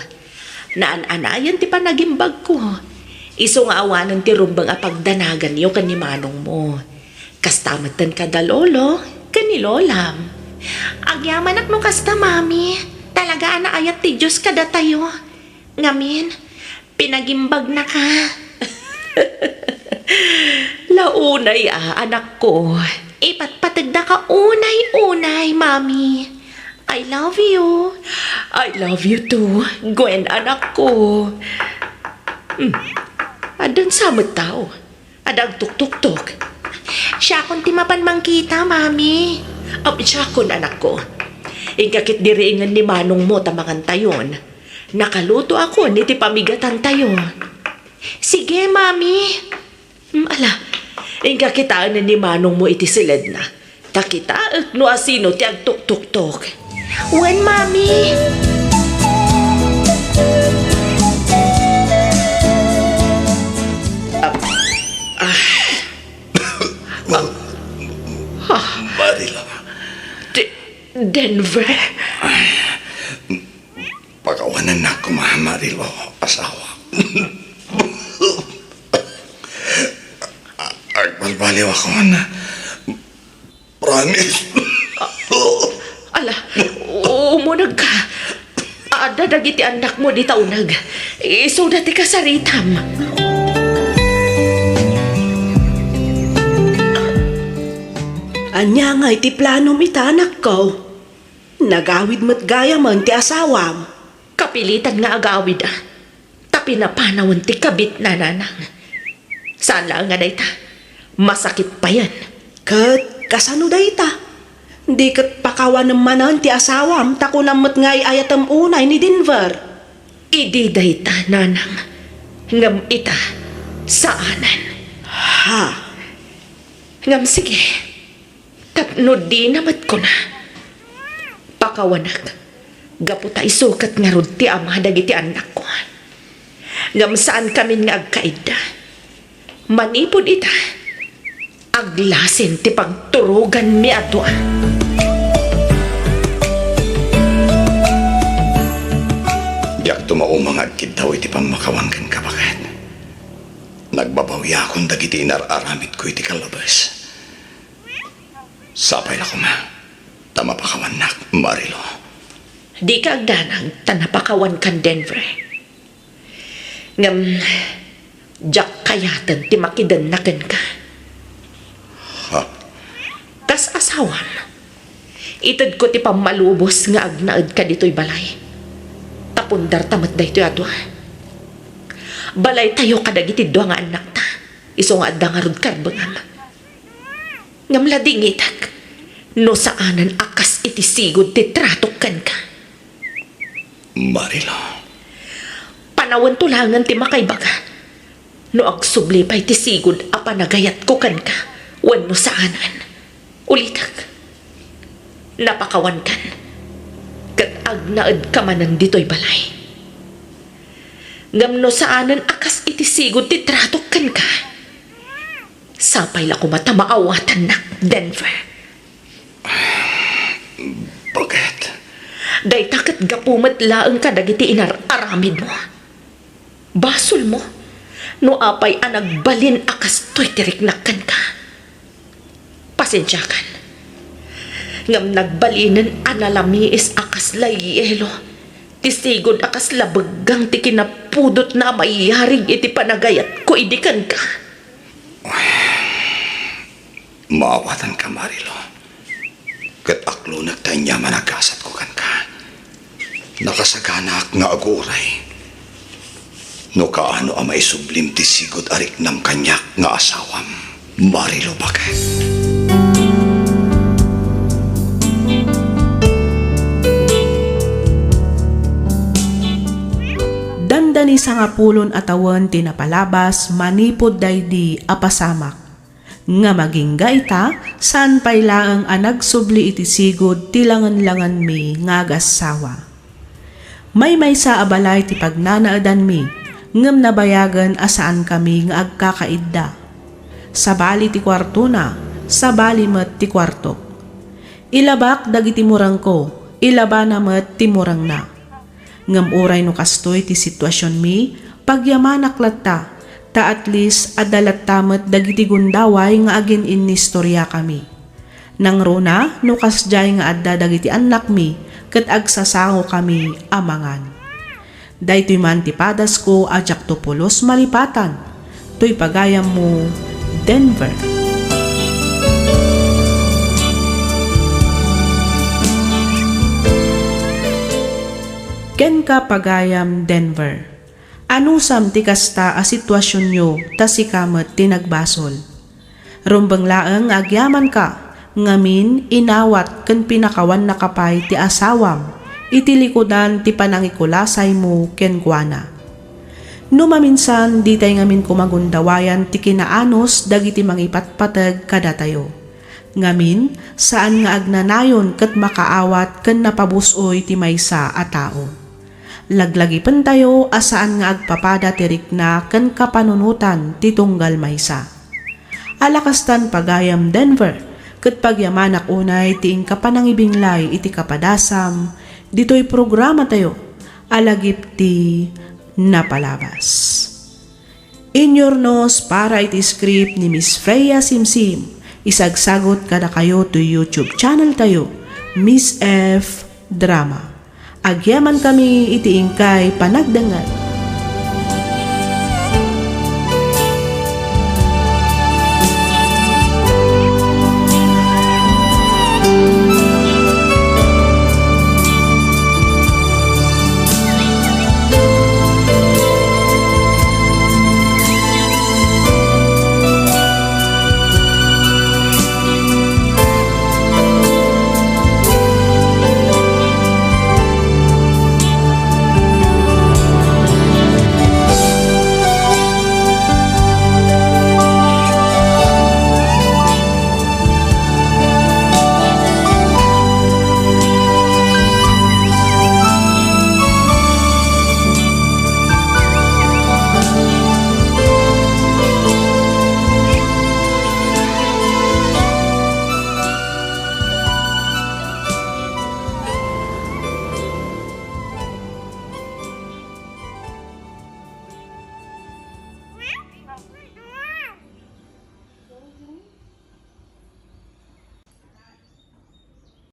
Naan-anayan ti panagimbag ko. Iso nga awanan ti rumbang apagdanagan niyo kan ni manong mo. Kastamatan ka da lolo, kan ni lolam. Agyaman ak no kasta, mami. Talaga anaayat ti Diyos kada tayo. Ngamin, pinagimbag na ka. Launay anak ko. Ipatpatagda ka unay-unay, mami. I love you. I love you too, Gwen, anak ko. Adan samot tao. Adang tuk-tuk-tuk. Siya kon ti mapan mangkita, mami. Siya kon, anak ko. Ingkakit diriingan ni manong mo tamangan tayon. Nakaluto ako ni ti pamigatan tayo. Sige, mami. Ala, ingkakitaan ni manong mo iti silid na. Takita no asino ti agtuk-tuk-tuk. When, mami? Marilo. Denver? Pagawanan na ko, Marilo, asawa. Agbalbaliw ako na. Promise. Ala, umunag ka. Dadag iti anak mo di taunag. Isunat ti kasaritam. Anya nga iti planom ita, anak ko. Nagawid mo't gaya man ti asawam. Kapilitan nga agawid Tapi napanawan ti kabit na nanang. Saan lang nga dayta? Masakit pa yan. Kat, kasano dayta? Di kat pakawan naman ti asawam, tako namot ngay ayatam unay ni Denver. Idi dayta, nanang. Ngam ita, saanan. Ha? Ngam sige. Tapno di namat ko na. Pakawanak. Gaputa isukat nga rod ti ama dagiti anak ko. Ngam saan kami nga agkaida. Manipod ita. Aglasin ti pagturugan mi ato. Diyak tumaumangag daw iti pamakawanggan ka bakat. Nagbabawi akong dagiti inararamit ko iti kalabas. Sapay na ko ma. Tama pa kawan nak, Marilo. Di ka agdanang tanapakawan kan Denver. Ngam, jak kayatan ti makidannakan ka. Ha? Kas asawan, itad ko ti pamalubos nga agnaad ka dito'y balay. Tapundar tamat da ito adwa. Balay tayo kadagiti doa nga anak ta. Iso nga adda nga rod karbangam. Ngam ladingitag, no saanan akas iti sigod ti tratokan ka. Marilo. Panawan tulangan ti makaibaga. No agsubli pa'y ti sigod a panagayat ko kan ka. Wan no saanan. Ulitag. Napakawan kan. Kat agnaad ka manan dito'y balay. Ngam no saanan akas iti sigod ti tratokan ka. Sapay la ko matamaawatan na, Denver. Bakit? Day takat gapumat laang ka dagiti inararamid mo. Basol mo, no apay anagbalin akas to'y tiriknakan ka. Pasensya kan. Ngam nagbalinan analamiis akas layelo. Tisigod akas labaggang ti kinapudot na mayarig iti panagayat ko idikan ka. Maawatan ka, Marilo. Kat aklo nagtanya managasat ko kan ka. Nakasaganak nga aguray. No kaano ang maisublim ti sigod arik nam kanyak nga asawam. Marilo, bakit? Dandani sa nga pulon atawan tinapalabas manipod daydi apasamak. Nga maging gaita, saan pa'y laang anagsubli iti sigod tilangan-langan mi nga agasawa. May sa abalay ti pagnanaadan mi, ngam nabayagan asaan kami nga agkakaidda. Sa bali ti kwarto na, sa bali met ti kwarto. Ilabak dagiti murang ko, ilaba na met ti murang na. Ngam uray no kastoy ti sitwasyon mi, pagyamanak latta, ta at least adalat tamat dagiti gundaway nga agin inistorya kami. Nang runa, nukas jay nga adda dagiti anak mi, ket agsasango kami amangan. Daytoy man ti padas ko ajak to pulos malipatan, to'y pagayam mo, Denver. Ken ka pagayam, Denver. Anusam ti kasta a sitwasyon nyo ta si kamet tinagbasol. Rumbang laeng agyaman ka, ngamin inawat ken pinakawan na kapay ti asawam, itilikodan ti panangikulasay mo ken kuana. Numaminsan di tay ngamin kumagundawayan ti kinaanos dagiti mangipatpateg kada tayo. Ngamin saan nga agnanayon ket makaawat ken napabusoy ti maysa a tao. Laglagipan tayo asaan nga agpapada tirik na ken kapanunutan ti tunggal maysa. Alakastan pagayam, Denver, ket pagyamanak unay tiing kapanangibinglay iti kapadasam, dito'y programa tayo, alagip ti napalabas. Inyornos para iti script ni Miss Freya Simsim, isagsagot kada kayo to YouTube channel tayo, Miss F Drama. Agyaman kami iti ingkay panagdangan.